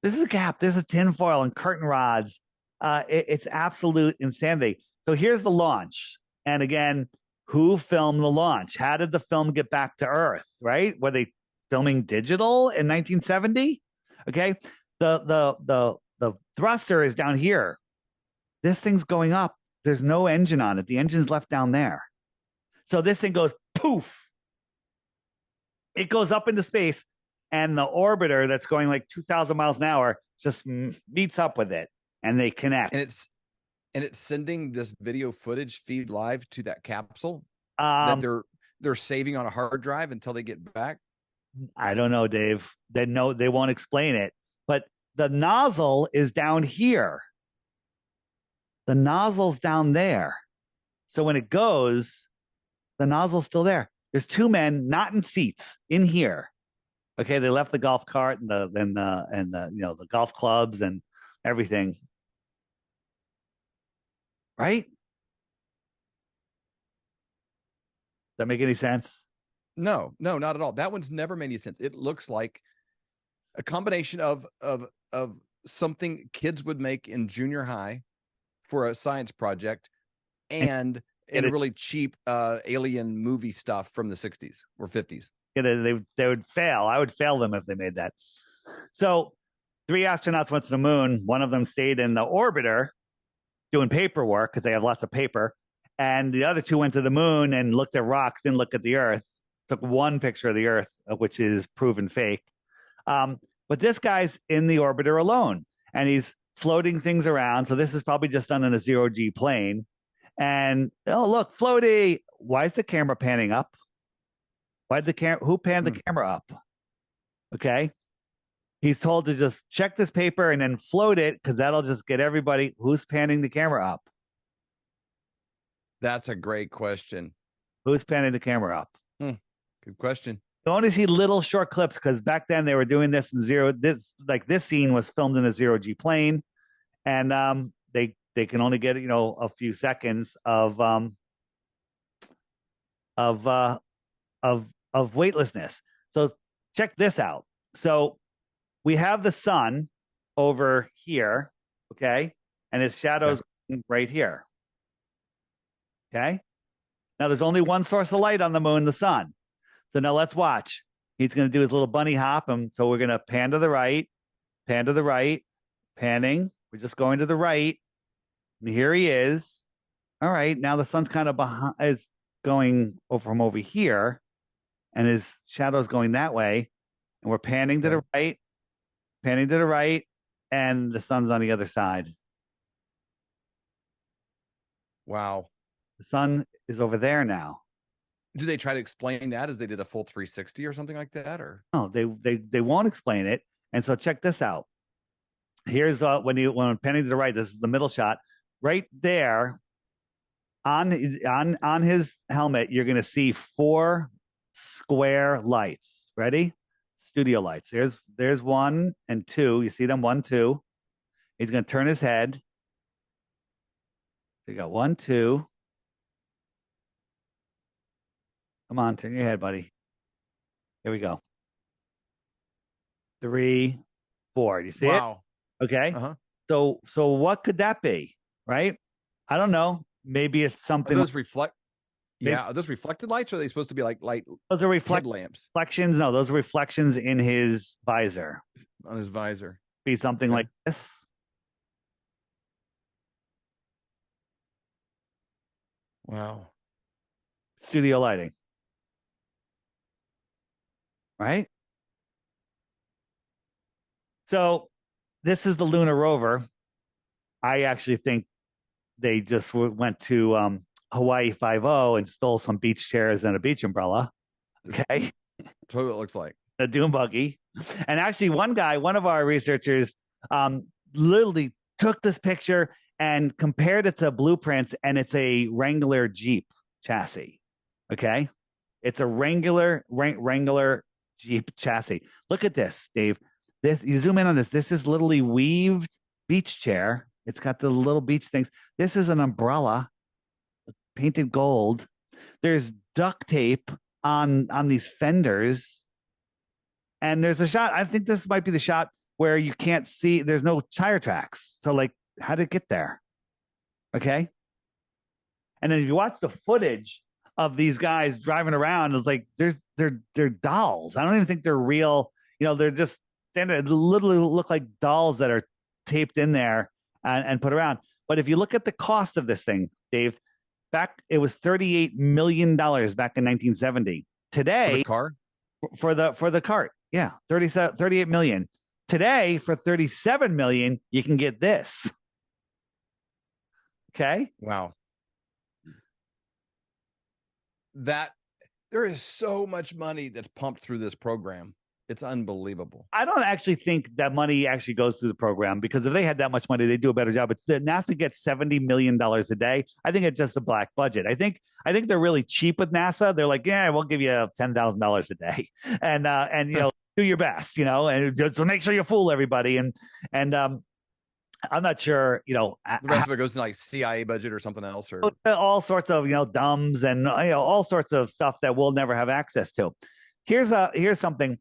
this is a gap. This is tinfoil and curtain rods. It's absolute insanity. So here's the launch, and again, who filmed the launch? How did the film get back to Earth? Right? Were they filming digital in 1970? Okay, the thruster is down here. This thing's going up. There's no engine on it. The engine's left down there. So this thing goes poof. It goes up into space, and the orbiter that's going like 2,000 miles an hour just meets up with it, and they connect.
And it's sending this video footage feed live to that capsule that they're saving on a hard drive until they get back.
I don't know, Dave. They won't explain it, but the nozzle is down here. The nozzle's down there. So when it goes, the nozzle's still there. There's two men not in seats in here. Okay, they left the golf cart and the golf clubs and everything. Right? Does that make any sense?
No, not at all. That one's never made any sense. It looks like a combination of something kids would make in junior high for a science project and a really cheap alien movie stuff from the 60s or 50s.
They would fail. I would fail them if they made that. So 3 astronauts went to the moon. One of them stayed in the orbiter doing paperwork because they have lots of paper. And the other 2 went to the moon and looked at rocks, didn't look at the Earth. Took one picture of the Earth, which is proven fake. But this guy's in the orbiter alone, and he's floating things around. So this is probably just done in a 0G plane. And oh, look, floaty. Why is the camera panning up? Who panned the camera up? Okay. He's told to just check this paper and then float it because that'll just get everybody. Who's panning the camera up?
That's a great question.
Who's panning the camera up?
Good question.
You only see little short clips because back then they were doing this in this scene was filmed in a 0G plane, and they can only get a few seconds of weightlessness. So check this out. So we have the sun over here, okay, and his shadow's right here. Okay. Now there's only one source of light on the moon, the sun. So now let's watch. He's going to do his little bunny hop. And so we're going to pan to the right, panning. We're just going to the right. And here he is. All right. Now the sun's kind of is going from over here, and his shadow's going that way. And we're panning to the right, and the sun's on the other side.
Wow.
The sun is over there now.
Do they try to explain that as they did a full 360 or something like that? Or
no, they won't explain it. And so check this out. Here's when panning to the right. This is the middle shot. Right there, on his helmet, you're going to see 4 square lights. Ready? Studio lights. There's 1 and 2. You see them? 1, 2. He's going to turn his head. So you got 1, 2. Come on, turn your head, buddy. Here we go. 3, 4. Do you see it?
Wow.
Okay.
Uh-huh.
So what could that be? Right? I don't know. Maybe it's
Are
something.
those reflect?
Maybe-
Yeah. Are those reflected lights? Or are they supposed to be like light
Those are
headlamps
reflections. No, those are reflections in his visor.
on his visor?
Be something
Okay.
like this.
Wow.
Studio lighting. Right? So this is the lunar rover. I actually think they just went to Hawaii 5-0 and stole some beach chairs and a beach umbrella. Okay.
That's what it looks like.
A dune buggy. And actually, one of our researchers, literally took this picture and compared it to blueprints, and it's a Wrangler Jeep chassis. Okay. It's a Wrangler Jeep chassis. Look at this, Dave. This, you zoom in on this. This is literally weaved beach chair. It's got the little beach things. This is an umbrella, painted gold. There's duct tape on these fenders. And there's a shot. I think this might be the shot where you can't see, there's no tire tracks. So, like, how did it get there? Okay. And then if you watch the footage of these guys driving around, it's like they're dolls. I don't even think they're real. They're just they literally look like dolls that are taped in there and put around. But if you look at the cost of this thing, Dave, it was $38 million back in 1970. Today,
For the car?
for the cart, yeah, 38 million. Today, for 37 million, you can get this. Okay.
Wow. There is so much money that's pumped through this program. It's unbelievable.
I don't actually think that money actually goes through the program, because if they had that much money, they'd do a better job. It's that NASA gets $70 million a day. I think it's just a black budget. I think they're really cheap with NASA. They're like, yeah, we'll give you $10,000 a day, and do your best, and so make sure you fool everybody. And I'm not sure,
The rest of it goes to like CIA budget or something else, or
all sorts of dumbs and all sorts of stuff that we'll never have access to. Here's something,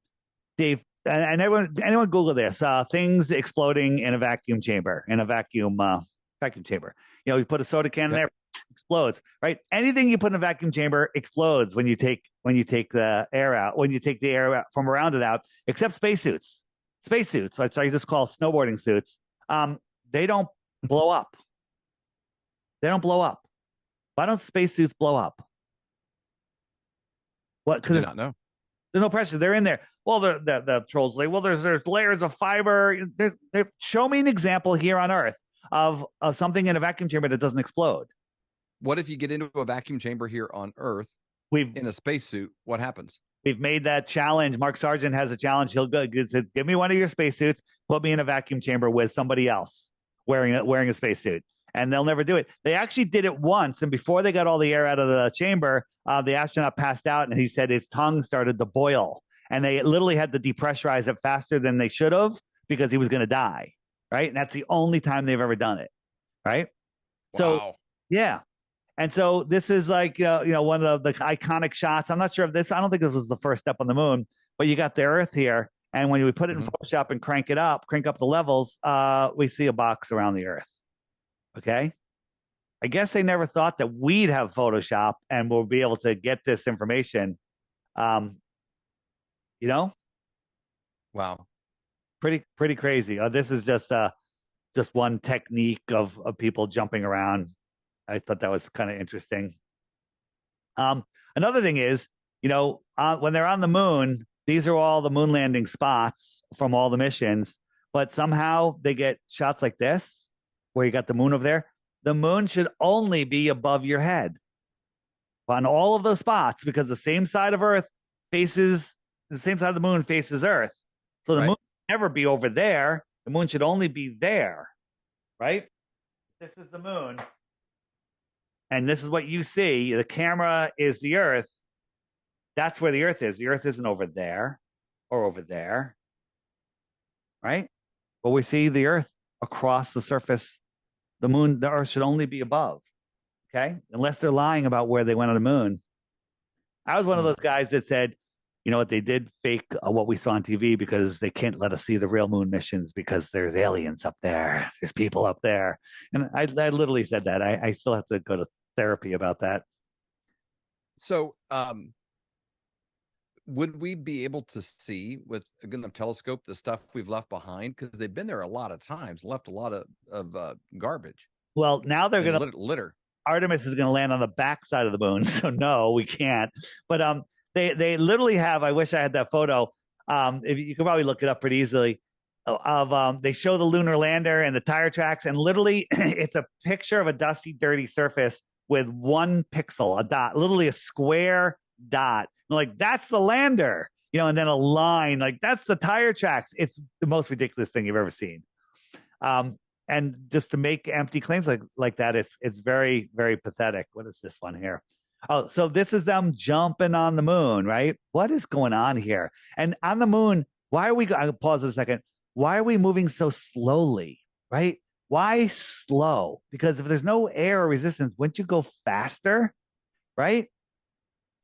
Dave, and anyone Google this: things exploding in a vacuum chamber, vacuum chamber. You put a soda can in there, explodes. Right? Anything you put in a vacuum chamber explodes when you take the air out. When you take the air out from around it out, except spacesuits, which I just call snowboarding suits. They don't blow up. Why don't spacesuits blow up? What?
I do not know.
There's no pressure. They're in there. Well, the trolls like, well, there's layers of fiber. Show me an example here on Earth of something in a vacuum chamber that doesn't explode.
What if you get into a vacuum chamber here on Earth in a spacesuit? What happens?
We've made that challenge. Mark Sargent has a challenge. He'll go, give me one of your spacesuits, put me in a vacuum chamber with somebody else wearing a spacesuit. And they'll never do it. They actually did it once, and before they got all the air out of the chamber, the astronaut passed out, and he said his tongue started to boil, and they literally had to depressurize it faster than they should have because he was going to die, right? And that's the only time they've ever done it, right?
Wow.
So, yeah. And so this is like, one of the iconic shots. I'm not sure if this, I don't think this was the first step on the moon, but you got the Earth here, and when we put it in Photoshop and crank up the levels, we see a box around the Earth. Okay. I guess they never thought that we'd have Photoshop and we'll be able to get this information.
Wow.
Pretty crazy. This is just one technique of people jumping around. I thought that was kind of interesting. Another thing is, when they're on the moon, these are all the moon landing spots from all the missions, but somehow they get shots like this, where you got the moon over there. The moon should only be above your head on all of those spots, because the same side of the moon faces Earth. So the moon should never be over there. The moon should only be there, right? This is the moon. And this is what you see. The camera is the Earth. That's where the Earth is. The Earth isn't over there or over there, right? But we see the Earth across the surface. The moon, the Earth should only be above, okay? Unless they're lying about where they went on the moon. I was one of those guys that said, you know what, they did fake what we saw on TV because they can't let us see the real moon missions because there's aliens up there. There's people up there. And I literally said that. I still have to go to therapy about that.
So, would we be able to see with a good enough telescope the stuff we've left behind? Because they've been there a lot of times, left a lot of garbage.
Well, now they're going to
litter.
Artemis is going to land on the backside of the moon, so no, we can't. But they literally have. I wish I had that photo. If you can probably look it up pretty easily. Of they show the lunar lander and the tire tracks, and literally it's a picture of a dusty, dirty surface with one pixel, a dot, literally a square dot. Like, that's the lander, you know, and then a line, like, that's the tire tracks. It's the most ridiculous thing you've ever seen. And just to make empty claims like that, it's very, very pathetic. What is this one here? Oh, so this is them jumping on the moon, right? What is going on here? And on the moon, why are we, I'll pause it a second. Why are we moving so slowly, right? Why slow? Because if there's no air or resistance, wouldn't you go faster, right?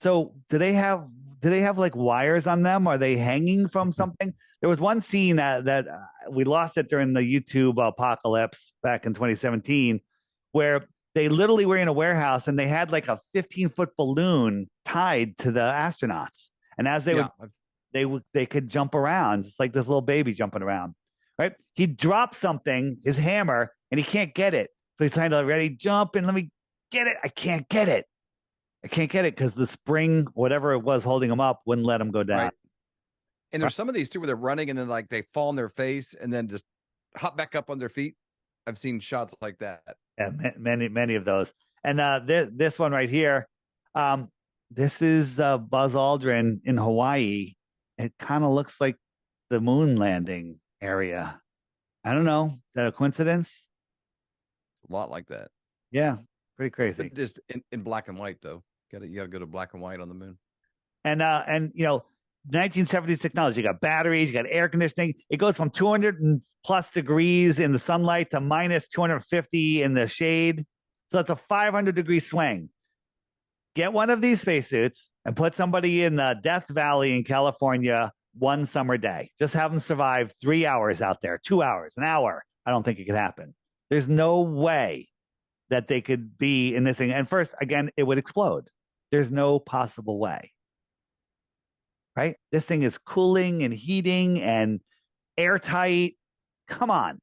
So do they have like wires on them? Are they hanging from something? There was one scene that we lost it during the YouTube apocalypse back in 2017, where they literally were in a warehouse and they had like a 15-foot balloon tied to the astronauts, and as they could jump around, just like this little baby jumping around, right? He drops something, his hammer, and he can't get it, so he's trying to ready jump and let me get it. I can't get it because the spring, whatever it was holding him up, wouldn't let him go down. Right.
And there's some of these too where they're running and then like they fall on their face and then just hop back up on their feet. I've seen shots like that.
Yeah, many of those. And this one right here, this is Buzz Aldrin in Hawaii. It kind of looks like the moon landing area. I don't know. Is that a coincidence?
A lot like that.
Yeah, pretty crazy.
But just in black and white though. You gotta go to black and white on the moon.
And you know, 1970s technology. You got batteries, you got air conditioning. It goes from 200 plus degrees in the sunlight to minus 250 in the shade. So that's a 500-degree swing. Get one of these spacesuits and put somebody in the Death Valley in California one summer day. Just have them survive 3 hours out there, 2 hours, an hour. I don't think it could happen. There's no way that they could be in this thing. And first, again, it would explode. There's no possible way. Right? This thing is cooling and heating and airtight. Come on.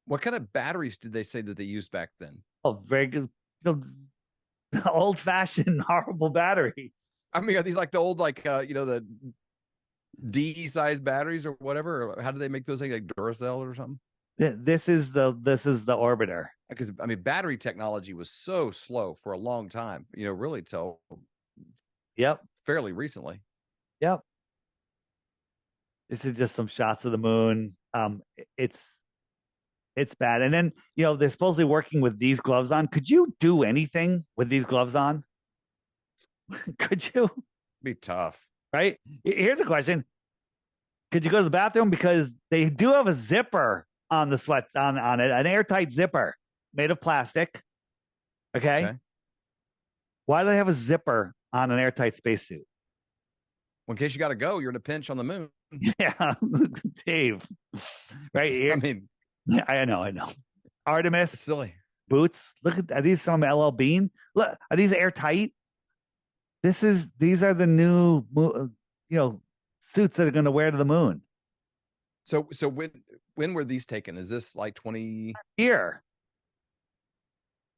What kind of batteries did they say that they used back then?
Oh, very good. Old-fashioned, horrible batteries.
I mean, are these like the old, like, the D-sized batteries or whatever? Or how do they make those things, like Duracell or something?
This is the orbiter.
Because, I mean, battery technology was so slow for a long time, really till fairly recently.
Yep. This is just some shots of the moon. It's bad. And then, they're supposedly working with these gloves on. Could you do anything with these gloves on? Could you?
Be tough.
Right? Here's a question. Could you go to the bathroom? Because they do have a zipper on the sweat on it, an airtight zipper made of plastic. Okay. Why do they have a zipper on an airtight spacesuit?
Well, in case you got to go, you're in a pinch on the moon.
Yeah, Dave. Right here.
I mean,
I know. Artemis.
It's silly.
Boots. Look are these some LL Bean? Look, are these airtight? These are the new, suits that are going to wear to the moon.
So when were these taken? Is this like 20
here?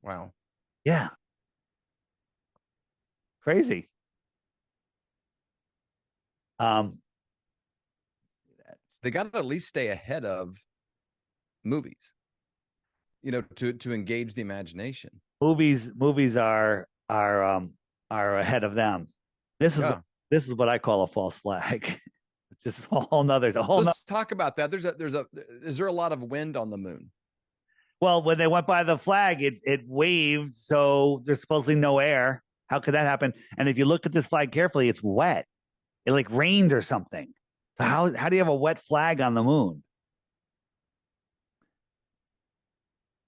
Wow.
Yeah. Crazy.
They got to at least stay ahead of movies, to engage the imagination.
Movies are ahead of them. This is what I call a false flag. It's just a whole nother.
Let's talk about that. Is there a lot of wind on the moon?
Well, when they went by the flag, it waved, so there's supposedly no air. How could that happen? And if you look at this flag carefully, it's wet. It like rained or something. So how do you have a wet flag on the moon?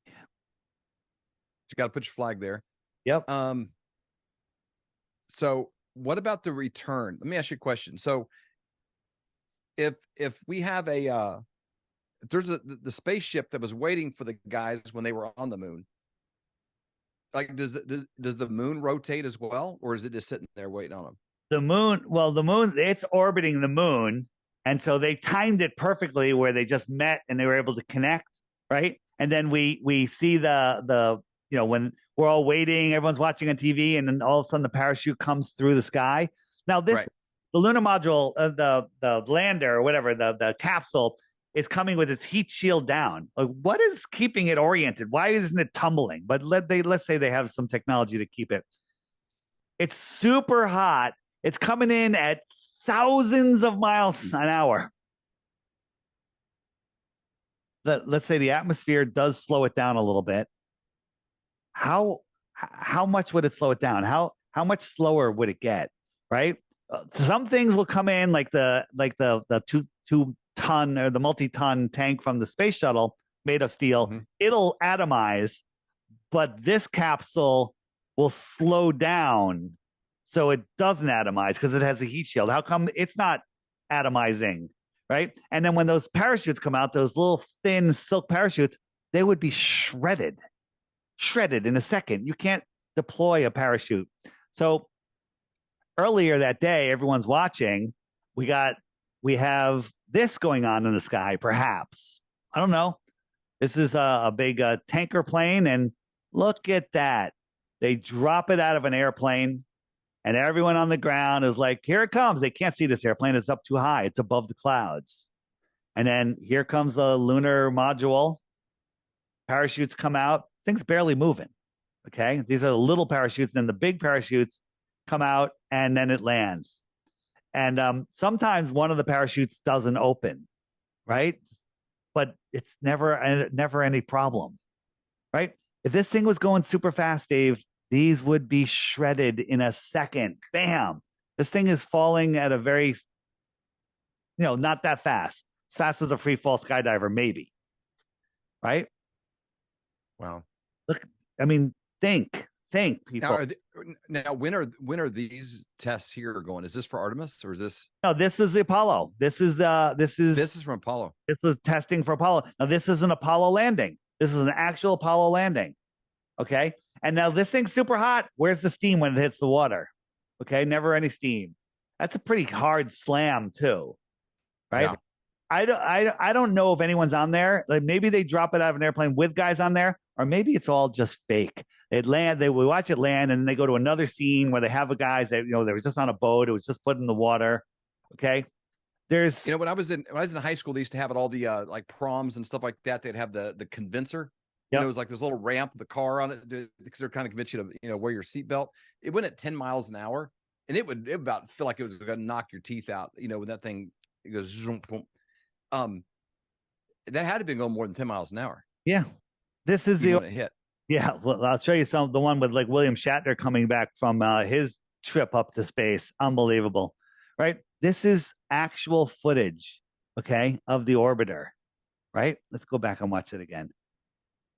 You got to put your flag there.
Yep.
So what about the return? Let me ask you a question. So if we have a if there's the spaceship that was waiting for the guys when they were on the moon, like does the moon rotate as well, or is it just sitting there waiting on them?
The moon, it's orbiting the moon. And so they timed it perfectly where they just met and they were able to connect, right? And then we see when we're all waiting, everyone's watching on TV, and then all of a sudden the parachute comes through the sky. Now the lunar module, the lander or whatever, the capsule is coming with its heat shield down. Like, what is keeping it oriented? Why isn't it tumbling? But let's say they have some technology to keep it. It's super hot. It's coming in at thousands of miles an hour. Let's say the atmosphere does slow it down a little bit. How much would it slow it down? How much slower would it get? Right? Some things will come in like the 2-ton or the multi-ton tank from the space shuttle made of steel. Mm-hmm. It'll atomize, but this capsule will slow down so it doesn't atomize because it has a heat shield. How come it's not atomizing, right? And then when those parachutes come out, those little thin silk parachutes, they would be shredded in a second. You can't deploy a parachute. So earlier that day, everyone's watching. We have this going on in the sky, perhaps. I don't know. This is a big tanker plane, and look at that. They drop it out of an airplane. And everyone on the ground is like, here it comes. They can't see this airplane. It's up too high. It's above the clouds. And then here comes the lunar module. Parachutes come out. Things barely moving. Okay. These are the little parachutes. Then the big parachutes come out and then it lands. And sometimes one of the parachutes doesn't open. Right. But it's never any problem. Right. If this thing was going super fast, Dave, these would be shredded in a second. Bam. This thing is falling at a very, not that fast. As fast as a free fall skydiver, maybe. Right?
Wow.
Look, I mean, think, people.
Now, when are these tests here going? Is this for Artemis or is this?
No, this is the Apollo. This is
from Apollo.
This was testing for Apollo. Now, this is an Apollo landing. This is an actual Apollo landing. Okay. And now this thing's super hot. Where's the steam when it hits the water? Okay. Never any steam. That's a pretty hard slam too. Right. Yeah. I don't know if anyone's on there. Like maybe they drop it out of an airplane with guys on there, or maybe it's all just fake. We watch it land and then they go to another scene where they have a guys that, they were just on a boat. It was just put in the water. Okay. There's,
when I was in high school, they used to have it all the like proms and stuff like that. They'd have the condenser. Yep. It was like this little ramp, the car on it, because they're kind of convince you to, wear your seatbelt. It went at 10 miles an hour, and it would about feel like it was going to knock your teeth out. When that thing it goes, zoom, boom. That had to be going more than 10 miles an hour.
Yeah, this is the
hit.
Yeah, well, I'll show you the one with like William Shatner coming back from his trip up to space. Unbelievable, right? This is actual footage, okay, of the orbiter, right? Let's go back and watch it again.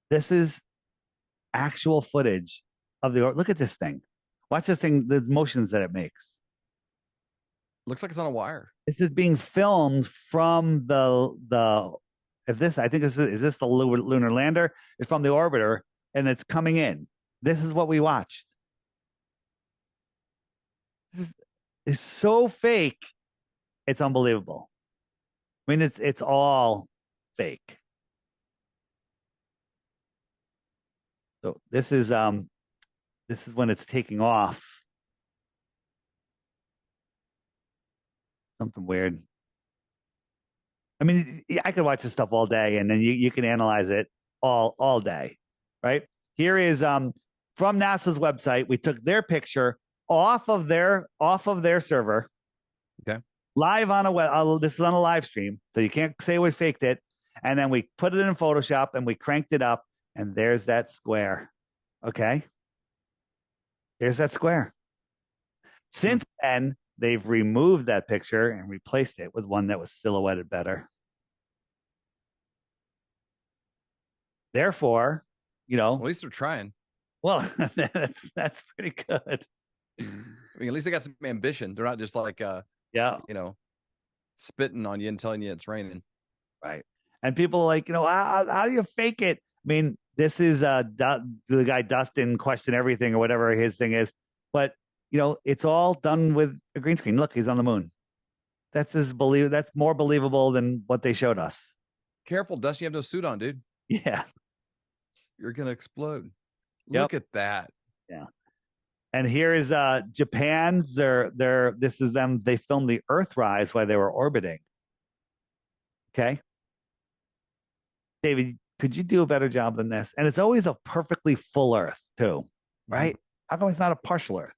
This is actual footage of the. Look at this thing. Watch this thing. The motions that it makes.
Looks like it's on a wire.
This is being filmed from the. If this, I think this is this the lunar lander? It's from the orbiter, and it's coming in. This is what we watched. This is so fake. It's unbelievable. I mean, it's all fake. So this is when it's taking off. Something weird. I mean, I could watch this stuff all day, and then you can analyze it all day, right? Here is from NASA's website. We took their picture off of their server.
Okay.
Live on a web. This is on a live stream, so you can't say we faked it. And then we put it in Photoshop and we cranked it up. And there's that square. Okay. There's that square. Since then, they've removed that picture and replaced it with one that was silhouetted better. Therefore,
Well, at least they're trying.
well, that's pretty good.
I mean, at least they got some ambition. They're not just like,
Yeah,
spitting on you and telling you it's raining.
right. And people are like, how do you fake it? I mean, this is the guy Dustin question everything or whatever his thing is, but it's all done with a green screen. Look, he's on the moon. That's more believable than what they showed us.
Careful, Dustin, you have no suit on, dude.
Yeah.
You're gonna explode.
Yep.
Look at that.
Yeah. And here is Japan's this is them. They filmed the Earthrise while they were orbiting. Okay. David, could you do a better job than this? And it's always a perfectly full Earth, too, right? How come it's not a partial Earth?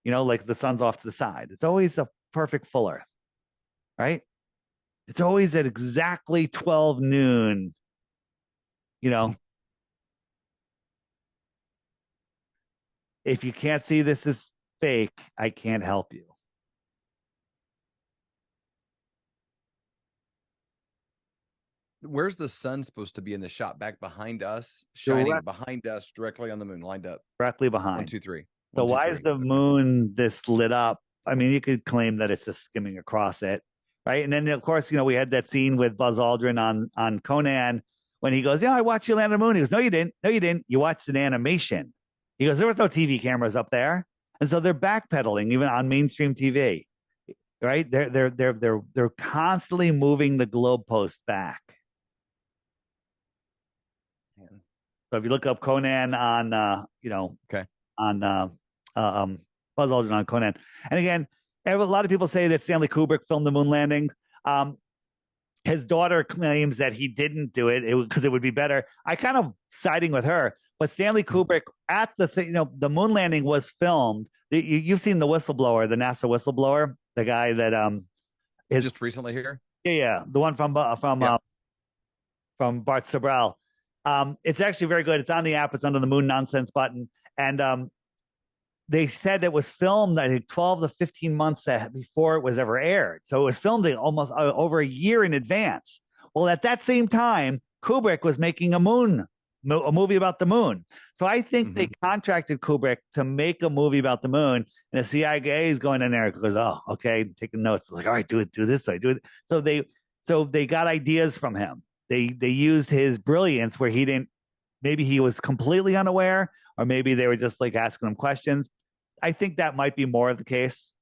Like the sun's off to the side. It's always a perfect full Earth, right? It's always at exactly 12 noon. If you can't see this is fake, I can't help you.
Where's the sun supposed to be in the shot? Back behind us, shining
Direct-
behind us, directly on the moon, lined up.
Directly
1,
behind.
2, 3.
So
1, 2,
why
3.
is the moon this lit up? I mean, you could claim that it's just skimming across it, right? And then, of course, we had that scene with Buzz Aldrin on Conan when he goes, I watched you land on the moon. He goes, no, you didn't. No, you didn't. You watched an animation. He goes, there was no TV cameras up there. And so they're backpedaling even on mainstream TV, right? They're constantly moving the goalpost back. So if you look up Conan on, on Buzz Aldrin on Conan, and again, a lot of people say that Stanley Kubrick filmed the moon landing. His daughter claims that he didn't do it because it would be better. I kind of siding with her, but Stanley Kubrick at the moon landing was filmed. You've seen the whistleblower, the NASA whistleblower, the guy that
is just recently here.
Yeah, the one from Bart Sabrell. It's actually very good. It's on the app. It's under the Moon Nonsense button. And they said it was filmed, I think, 12 to 15 months before it was ever aired. So it was filmed almost over a year in advance. Well, at that same time, Kubrick was making a movie about the moon. So I think they contracted Kubrick to make a movie about the moon. And the CIA is going in there and goes, oh, okay, taking notes. Like, all right, do this way, do it. So they got ideas from him. They used his brilliance where maybe he was completely unaware, or maybe they were just like asking him questions. I think that might be more of the case.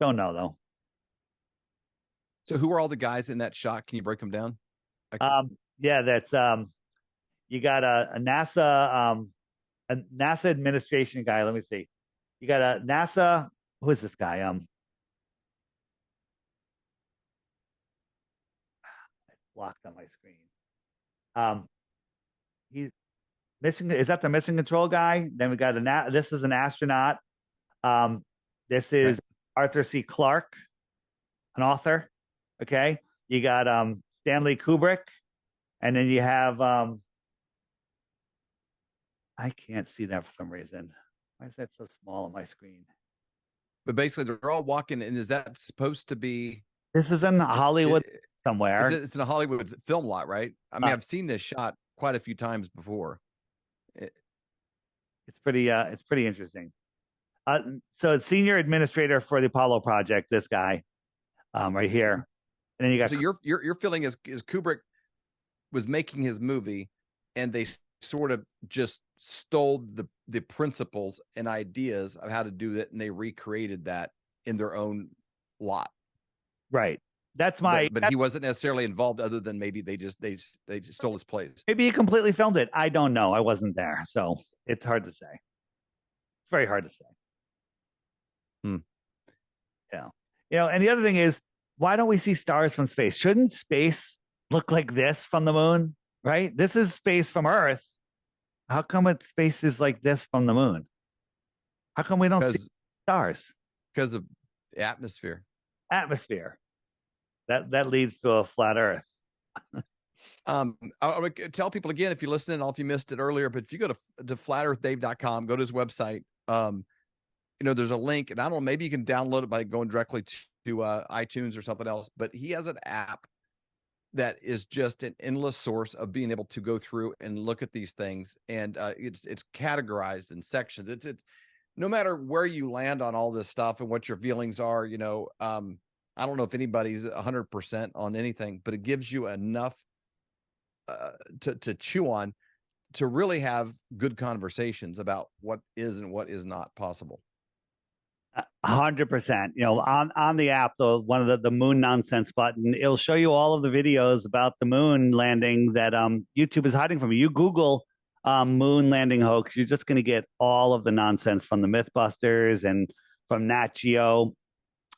Don't know though.
So who are all the guys in that shot? Can you break them down?
Yeah, that's you got a NASA administration guy. Let me see. You got a NASA. Who is this guy? Blocked on my screen. He's missing. Is that the mission control guy? Then we got this is an astronaut. This is Arthur C. Clarke, an author. Okay. You got Stanley Kubrick, and then you have I can't see that for some reason. Why is that so small on my screen?
But basically, they're all walking, and is that supposed to be?
This is in Hollywood somewhere.
It's in a Hollywood film lot, right? I mean, I've seen this shot quite a few times before.
It's pretty interesting. So senior administrator for the Apollo project, this guy, right here. And then you got.
So your feeling is Kubrick was making his movie, and they sort of just stole the principles and ideas of how to do it, and they recreated that in their own lot.
Right. That's my.
But he wasn't necessarily involved, other than maybe they just stole his place.
Maybe he completely filmed it. I don't know. I wasn't there, so it's hard to say. It's very hard to say. Yeah. And the other thing is, why don't we see stars from space? Shouldn't space look like this from the moon? Right. This is space from Earth. How come space is like this from the moon? How come we don't see stars?
Because of the atmosphere.
Atmosphere. That leads to a flat Earth.
I would tell people again, if you listen, and if you missed it earlier, but if you go to flatearthdave.com, go to his website. There's a link, and I don't know, maybe you can download it by going directly to iTunes or something else. But he has an app that is just an endless source of being able to go through and look at these things, and it's categorized in sections. It's no matter where you land on all this stuff and what your feelings are. I don't know if anybody's 100% on anything, but it gives you enough to chew on, to really have good conversations about what is and what is not possible.
100%. On the app, though, one of the moon nonsense button, it'll show you all of the videos about the moon landing that YouTube is hiding from you. You Google moon landing hoax, you're just going to get all of the nonsense from the Mythbusters and from Nat Geo,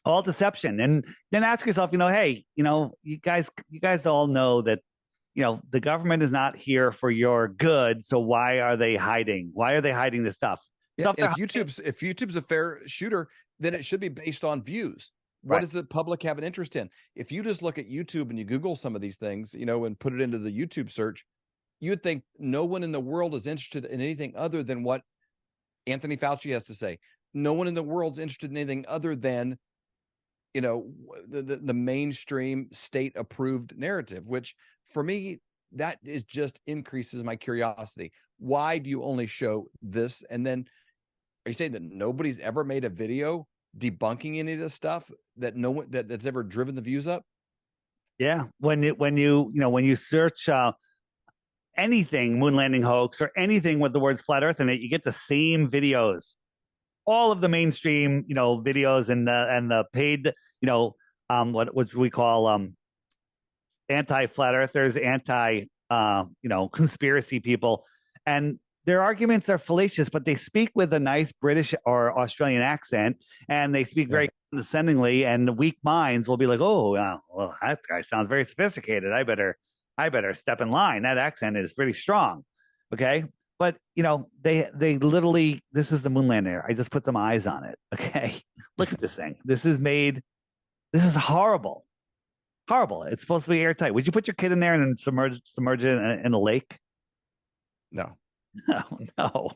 all deception. And then ask yourself, hey, you guys all know that the government is not here for your good. So why are they hiding? Why are they hiding this stuff?
Yeah, if YouTube's a fair shooter, then it should be based on views. What does the public have an interest in? If you just look at YouTube and you Google some of these things, and put it into the YouTube search, you would think no one in the world is interested in anything other than what Anthony Fauci has to say. No one in the world's interested in anything other than, the mainstream state approved narrative, which for me, that is just increases my curiosity. Why do you only show this? And then are you saying that nobody's ever made a video debunking any of this stuff, that no one that's ever driven the views up?
Yeah. When you search anything moon landing hoax or anything with the words flat earth in it, you get the same videos. All of the mainstream, videos and the paid, what we call anti-flat earthers, conspiracy people. And their arguments are fallacious, but they speak with a nice British or Australian accent, and they speak very condescendingly, and the weak minds will be like, oh, well, that guy sounds very sophisticated. I better step in line. That accent is pretty strong. Okay. But, they literally, this is the moon lander. I just put some eyes on it. Okay. Look at this thing. This is horrible. Horrible. It's supposed to be airtight. Would you put your kid in there and then submerge it in a lake?
No.
No.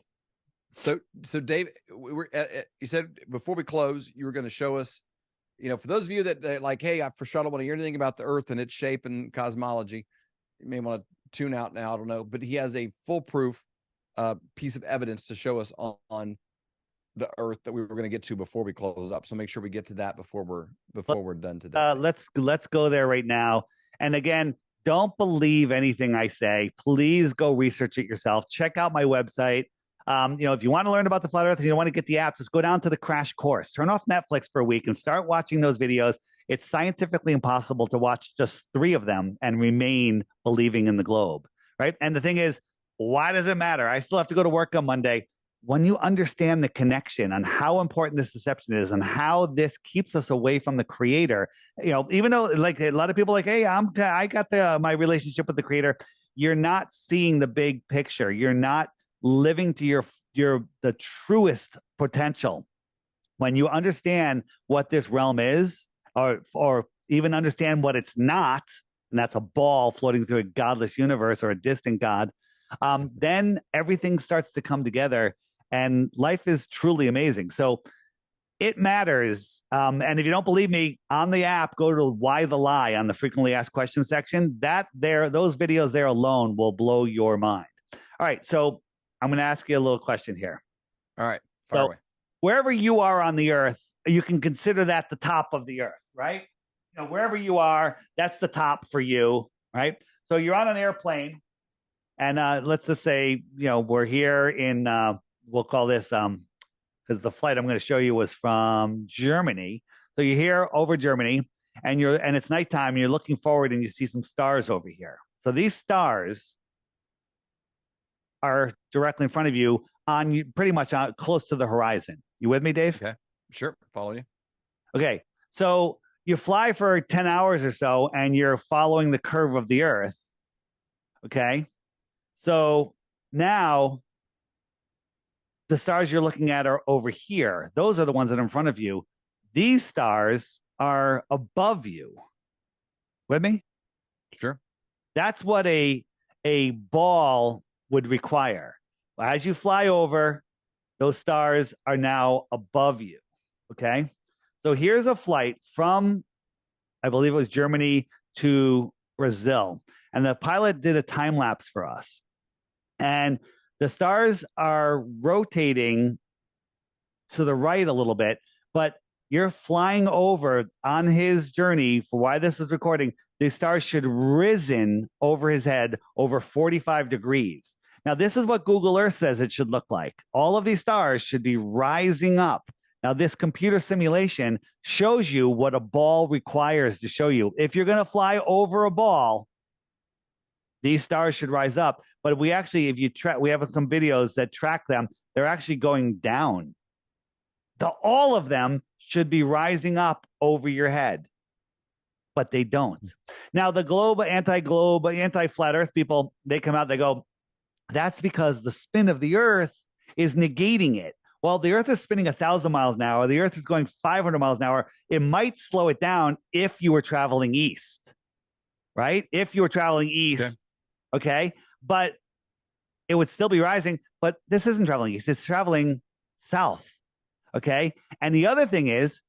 So Dave, you said before we close, you were going to show us, for those of you that like, hey, for sure I don't want to hear anything about the Earth and its shape and cosmology, you may want to tune out now. I don't know, but he has a foolproof piece of evidence to show us on the Earth that we were going to get to before we close up. So make sure we get to that before we're done today.
Let's go there right now. And again, don't believe anything I say. Please go research it yourself. Check out my website. If you want to learn about the flat earth and you don't want to get the app, just go down to the crash course, turn off Netflix for a week and start watching those videos. It's scientifically impossible to watch just 3 of them and remain believing in the globe. Right. And the thing is, why does it matter? I still have to go to work on Monday. When you understand the connection on how important this deception is and how this keeps us away from the creator, even though like a lot of people like, hey, I got my relationship with the creator. You're not seeing the big picture. You're not living to the truest potential. When you understand what this realm is, or even understand what it's not, and that's a ball floating through a godless universe or a distant God, then everything starts to come together. And life is truly amazing. So it matters. And if you don't believe me, on the app, go to Why the Lie on the frequently asked questions section. Those videos there alone will blow your mind. All right. So I'm going to ask you a little question here.
All right. Fire away.
Wherever you are on the earth, you can consider that the top of the earth, right? Wherever you are, that's the top for you, right? So you're on an airplane. And let's just say, we're here in... we'll call this because the flight I'm going to show you was from Germany. So you're here over Germany and it's nighttime and you're looking forward and you see some stars over here. So these stars are directly in front of you pretty much close to the horizon. You with me, Dave?
Okay. Sure. Follow you.
Okay. So you fly for 10 hours or so and you're following the curve of the earth. Okay. So now the stars you're looking at are over here. Those are the ones that are in front of you. These stars are above you. With me?
Sure.
That's what a ball would require. As you fly over, those stars are now above you. Okay. So here's a flight from, I believe it was Germany to Brazil. And the pilot did a time lapse for us. And the stars are rotating to the right a little bit, but you're flying over on his journey for why this is recording. The stars should risen over his head over 45 degrees. Now, this is what Google Earth says it should look like. All of these stars should be rising up. Now, this computer simulation shows you what a ball requires to show you. If you're going to fly over a ball, these stars should rise up. But we actually, if you track, we have some videos that track them. They're actually going down. All of them should be rising up over your head, but they don't. Now, the anti-flat earth people, they come out, they go, that's because the spin of the earth is negating it. Well, the earth is spinning 1,000 miles an hour. The earth is going 500 miles an hour. It might slow it down if you were traveling east, right? If you were traveling east, okay? But it would still be rising, but this isn't traveling east. It's traveling south. Okay. And the other thing is,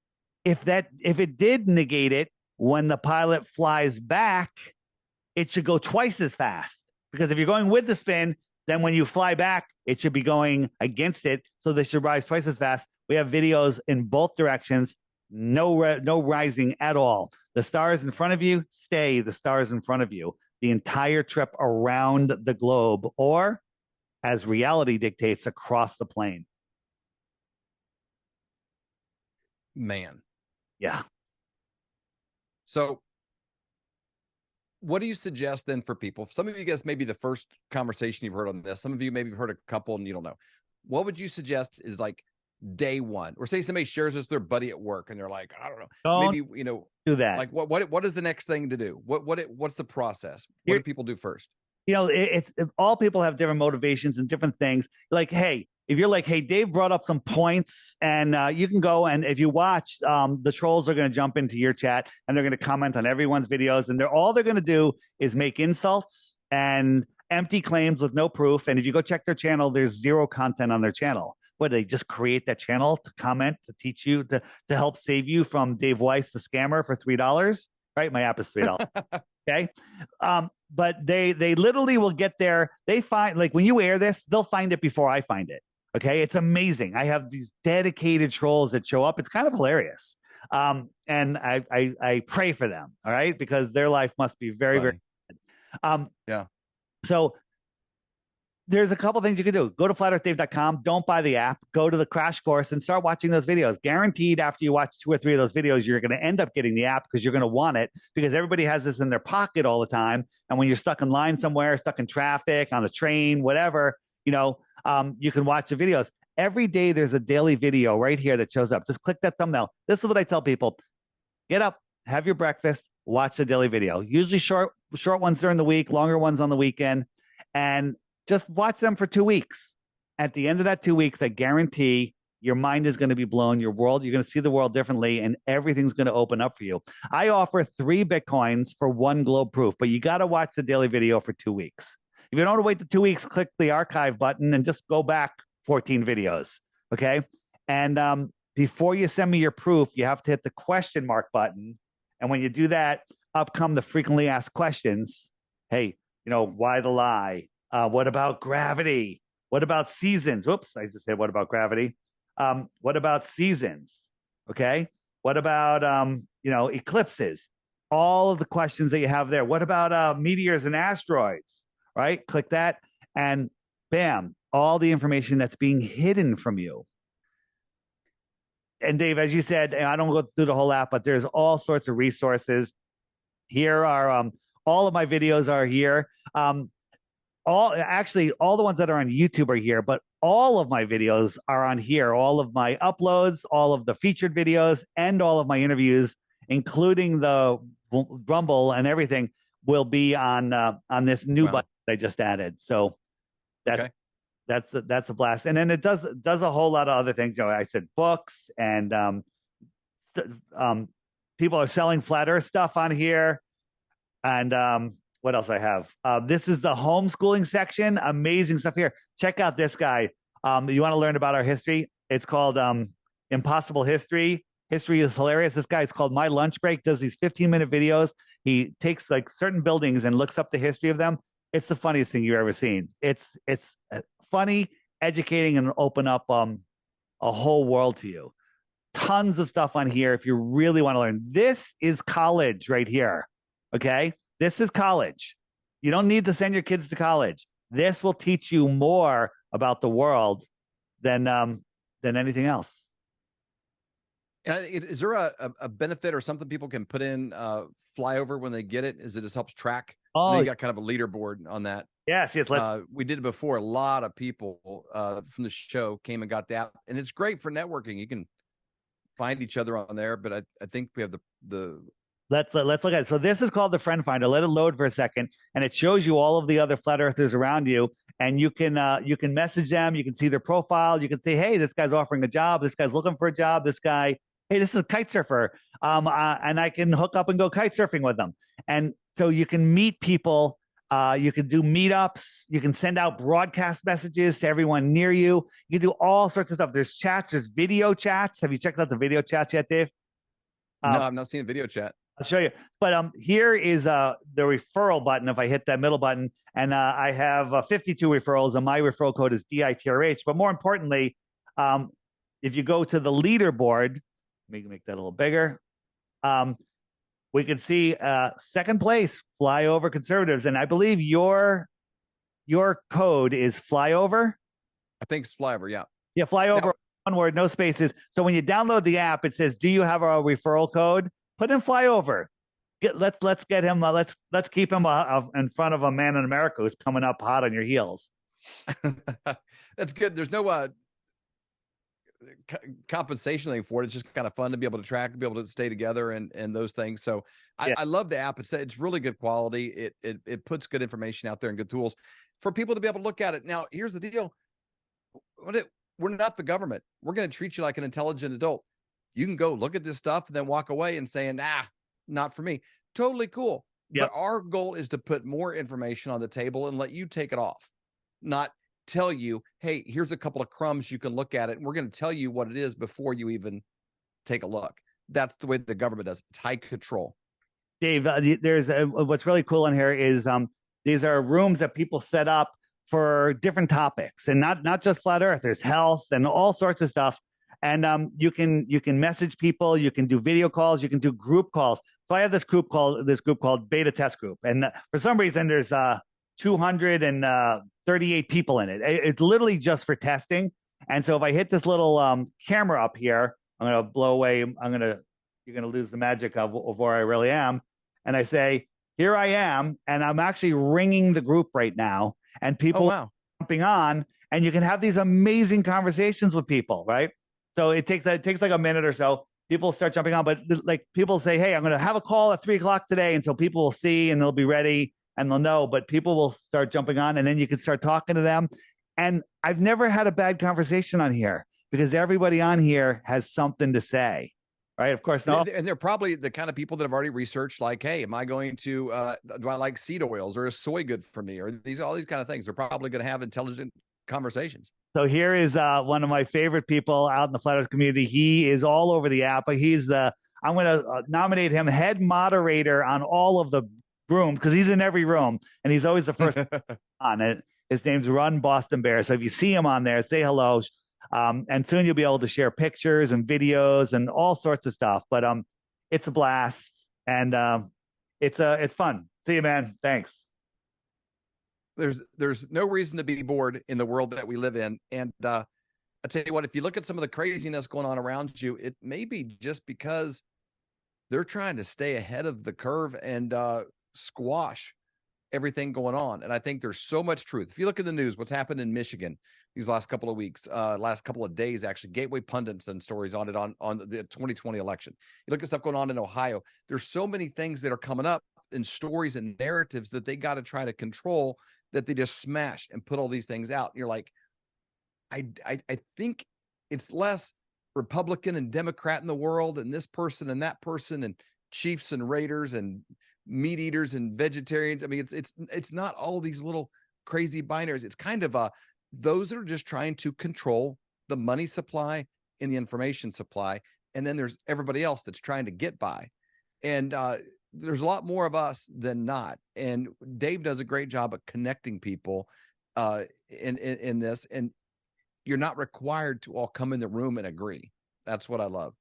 if it did negate it when the pilot flies back, it should go twice as fast. Because if you're going with the spin, then when you fly back, it should be going against it. So they should rise twice as fast. We have videos in both directions, no rising at all. The stars in front of you stay the stars in front of you the entire trip around the globe, or as reality dictates, across the plane.
Man.
Yeah.
So what do you suggest then for people? Some of you guys, maybe the first conversation you've heard on this, some of you maybe have heard a couple and you don't know. What would you suggest is like day one, or say somebody shares this with their buddy at work and they're like, I don't know, maybe,
do that.
Like what is the next thing to do? What's the process? What do people do first?
It's all people have different motivations and different things. Like, hey, if you're like, hey, Dave brought up some points, and you can go, and if you watch, the trolls are going to jump into your chat and they're going to comment on everyone's videos, and all they're going to do is make insults and empty claims with no proof. And if you go check their channel, there's zero content on their channel. What, they just create that channel to comment, to teach you, to help save you from Dave Weiss, the scammer, for $3, right? My app is $3. Okay. But they literally will get there. They find, like, when you air this, they'll find it before I find it. Okay. It's amazing. I have these dedicated trolls that show up. It's kind of hilarious. And I pray for them. All right. Because their life must be very, very good.
Yeah.
So there's a couple things you can do. Go to flatearthdave.com. Don't buy the app. Go to the crash course and start watching those videos. Guaranteed, after you watch 2 or 3 of those videos, you're going to end up getting the app because you're going to want it, because everybody has this in their pocket all the time. And when you're stuck in line somewhere, stuck in traffic, on the train, whatever, you can watch the videos. Every day there's a daily video right here that shows up. Just click that thumbnail. This is what I tell people. Get up, have your breakfast, watch the daily video. Usually short ones during the week, longer ones on the weekend. And just watch them for 2 weeks. At the end of that 2 weeks, I guarantee your mind is going to be blown. You're going to see the world differently, and everything's going to open up for you. I offer 3 Bitcoins for 1 globe proof, but you got to watch the daily video for 2 weeks. If you don't want to wait the 2 weeks, click the archive button and just go back 14 videos. Okay. And before you send me your proof, you have to hit the question mark button. And when you do that, up come the frequently asked questions. Hey, why the lie? What about gravity? What about seasons? Whoops, I just said, what about gravity? What about seasons? Okay. What about, eclipses? All of the questions that you have there. What about meteors and asteroids? Right? Click that and bam, all the information that's being hidden from you. And Dave, as you said, I don't go through the whole app, but there's all sorts of resources. Here are all of my videos are here. All the ones that are on YouTube are here, but all of my videos are on here. All of my uploads, all of the featured videos, and all of my interviews, including the Rumble and will be on this new button that I just added. So that's a blast. And then it does a whole lot of other things. I said books, and people are selling flat earth stuff on here. And what else I have? This is the homeschooling section. Amazing stuff here. Check out this guy. You want to learn about our history? It's called Impossible History. History is hilarious. This guy is called My Lunch Break, does these 15-minute videos. He takes like certain buildings and looks up the history of them. It's the funniest thing you've ever seen. It's funny, educating, and open up a whole world to you. Tons of stuff on here if you really want to learn. This is college right here. Okay? This is college. You don't need to send your kids to college. This will teach you more about the world than anything else.
Is there a benefit or something people can put in flyover when they get it? Is it just helps track?
Oh,
you got kind of a leaderboard on that.
Yes.
We did it before. A lot of people from the show came and got that, and it's great for networking. You can find each other on there, but I think we have the
Let's look at it. So this is called the Friend Finder. Let it load for a second, and it shows you all of the other flat earthers around you. And you can message them. You can see their profile. You can say, hey, this guy's offering a job. This guy's looking for a job. This guy, hey, this is a kite surfer. And I can hook up and go kite surfing with them. And so you can meet people. You can do meetups. You can send out broadcast messages to everyone near you. You can do all sorts of stuff. There's chats. There's video chats. Have you checked out the video chats yet, Dave?
No, I'm not seeing video chat.
I'll show you. But here is the referral button. If I hit that middle button, and I have 52 referrals, and my referral code is DITRH. But more importantly, if you go to the leaderboard, let me make that a little bigger. We can see second place, Flyover Conservatives, and I believe your code is Flyover.
I think it's Flyover. Yeah.
Yeah, Flyover. Now, one word, no spaces. So when you download the app, it says, "Do you have a referral code?" Put in Flyover. Let's get him. Let's keep him in front of a man in America who's coming up hot on your heels.
That's good. There's no compensation thing for it. It's just kind of fun to be able to track, be able to stay together, and those things. So yeah. I love the app. It's really good quality. It puts good information out there and good tools for people to be able to look at it. Now, here's the deal. We're not the government. We're going to treat you like an intelligent adult. You can go look at this stuff and then walk away and saying, not for me. Totally cool. Yep. But our goal is to put more information on the table and let you take it off, not tell you, hey, here's a couple of crumbs. You can look at it. And we're going to tell you what it is before you even take a look. That's the way the government does. It's high control.
Dave, there's what's really cool in here is these are rooms that people set up for different topics, and not just flat earth. There's health and all sorts of stuff. And you can message people, you can do video calls, you can do group calls. So I have this group called Beta Test Group, and for some reason there's 238 people in it. It's literally just for testing. And so if I hit this little camera up here, I'm going to blow away. You're going to lose the magic of where I really am. And I say, here I am, and I'm actually ringing the group right now, and people are jumping on, and you can have these amazing conversations with people, right? So it takes like a minute or so. People start jumping on, but like people say, hey, I'm going to have a call at 3:00 today. And so people will see and they'll be ready and they'll know, but people will start jumping on, and then you can start talking to them. And I've never had a bad conversation on here because everybody on here has something to say, right? Of course. No.
And they're probably the kind of people that have already researched, like, hey, am I going to, do I like seed oils, or is soy good for me? Or all these kind of things. They're probably going to have intelligent conversations.
So here is one of my favorite people out in the flat earth community. He is all over the app. I'm going to nominate him head moderator on all of the rooms because he's in every room and he's always the first on it. His name's Run Boston Bear. So if you see him on there, say hello. And soon you'll be able to share pictures and videos and all sorts of stuff. But it's a blast, and it's fun. See you, man. Thanks.
There's no reason to be bored in the world that we live in. And I tell you what, if you look at some of the craziness going on around you, it may be just because they're trying to stay ahead of the curve and squash everything going on. And I think there's so much truth. If you look at the news, what's happened in Michigan these last couple of weeks, last couple of days, actually, Gateway Pundits and stories on it on the 2020 election. You look at stuff going on in Ohio. There's so many things that are coming up in stories and narratives that they got to try to control, that they just smash and put all these things out. And you're like, I think it's less Republican and Democrat in the world, and this person and that person, and Chiefs and Raiders and meat eaters and vegetarians. I mean, it's not all these little crazy binaries. It's kind of those that are just trying to control the money supply and the information supply. And then there's everybody else that's trying to get by. And there's a lot more of us than not. And Dave does a great job of connecting people in this. And you're not required to all come in the room and agree. That's what I love.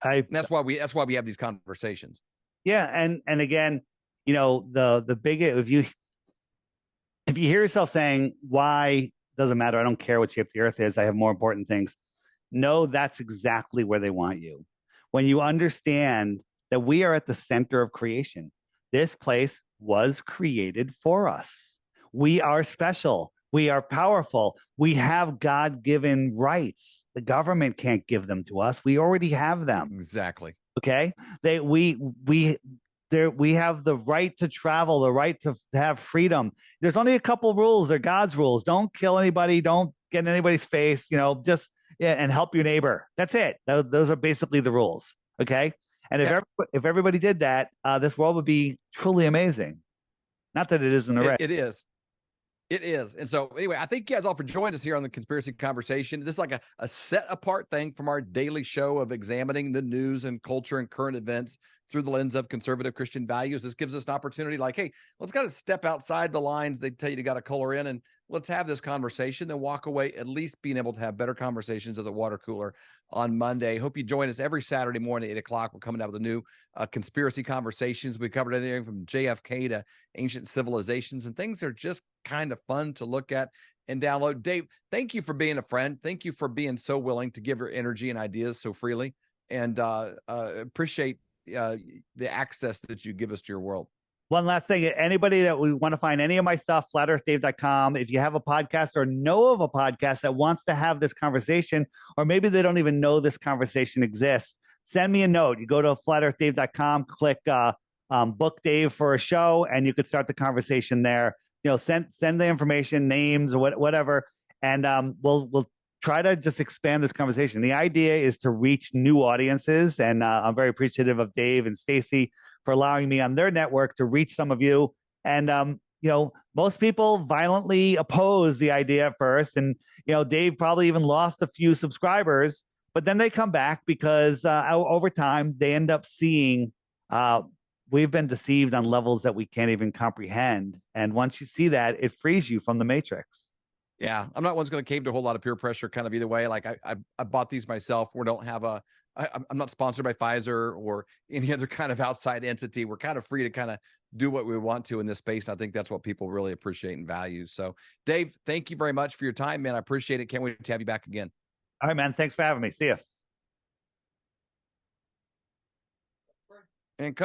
That's why we have these conversations.
Yeah, and again, the big, if you hear yourself saying, why doesn't matter, I don't care what shape the earth is, I have more important things. No, that's exactly where they want you. When you understand that we are at the center of creation, this place was created for us. We are special. We are powerful. We have God-given rights. The government can't give them to us. We already have them.
Exactly.
Okay. We have the right to travel, the right to have freedom. There's only a couple rules. They're God's rules. Don't kill anybody. Don't get in anybody's face. And help your neighbor. That's it. Those are basically the rules. Okay. And if everybody did that, this world would be truly amazing. Not that it isn't already.
It is. It is. And so anyway, I thank you guys all for joining us here on the Conspiracy Conversation. This is like a set apart thing from our daily show of examining the news and culture and current events through the lens of conservative Christian values. This gives us an opportunity like, hey, let's kind of step outside the lines they tell you to got to color in, and let's have this conversation, then walk away at least being able to have better conversations at the water cooler on Monday. Hope you join us every Saturday morning at 8 o'clock. We're coming out with a new Conspiracy Conversations. We covered everything from JFK to ancient civilizations, and things are just kind of fun to look at and download. Dave, thank you for being a friend. Thank you for being so willing to give your energy and ideas so freely, and appreciate the access that you give us to your world.
One last thing, anybody that we want to find any of my stuff, flatearthdave.com. If you have a podcast or know of a podcast that wants to have this conversation, or maybe they don't even know this conversation exists, send me a note. You go to flatearthdave.com, click book Dave for a show, and you could start the conversation there. Send the information, names, or whatever, and we'll try to just expand this conversation. The idea is to reach new audiences, and I'm very appreciative of Dave and Stacy for allowing me on their network to reach some of you. And, most people violently oppose the idea at first. And, Dave probably even lost a few subscribers, but then they come back because over time they end up seeing we've been deceived on levels that we can't even comprehend. And once you see that, it frees you from the matrix.
Yeah, I'm not one's going to cave to a whole lot of peer pressure kind of either way. Like I bought these myself. We don't have I'm not sponsored by Pfizer or any other kind of outside entity. We're kind of free to kind of do what we want to in this space. And I think that's what people really appreciate and value. So Dave, thank you very much for your time, man. I appreciate it. Can't wait to have you back again.
All right, man. Thanks for having me. See you.
And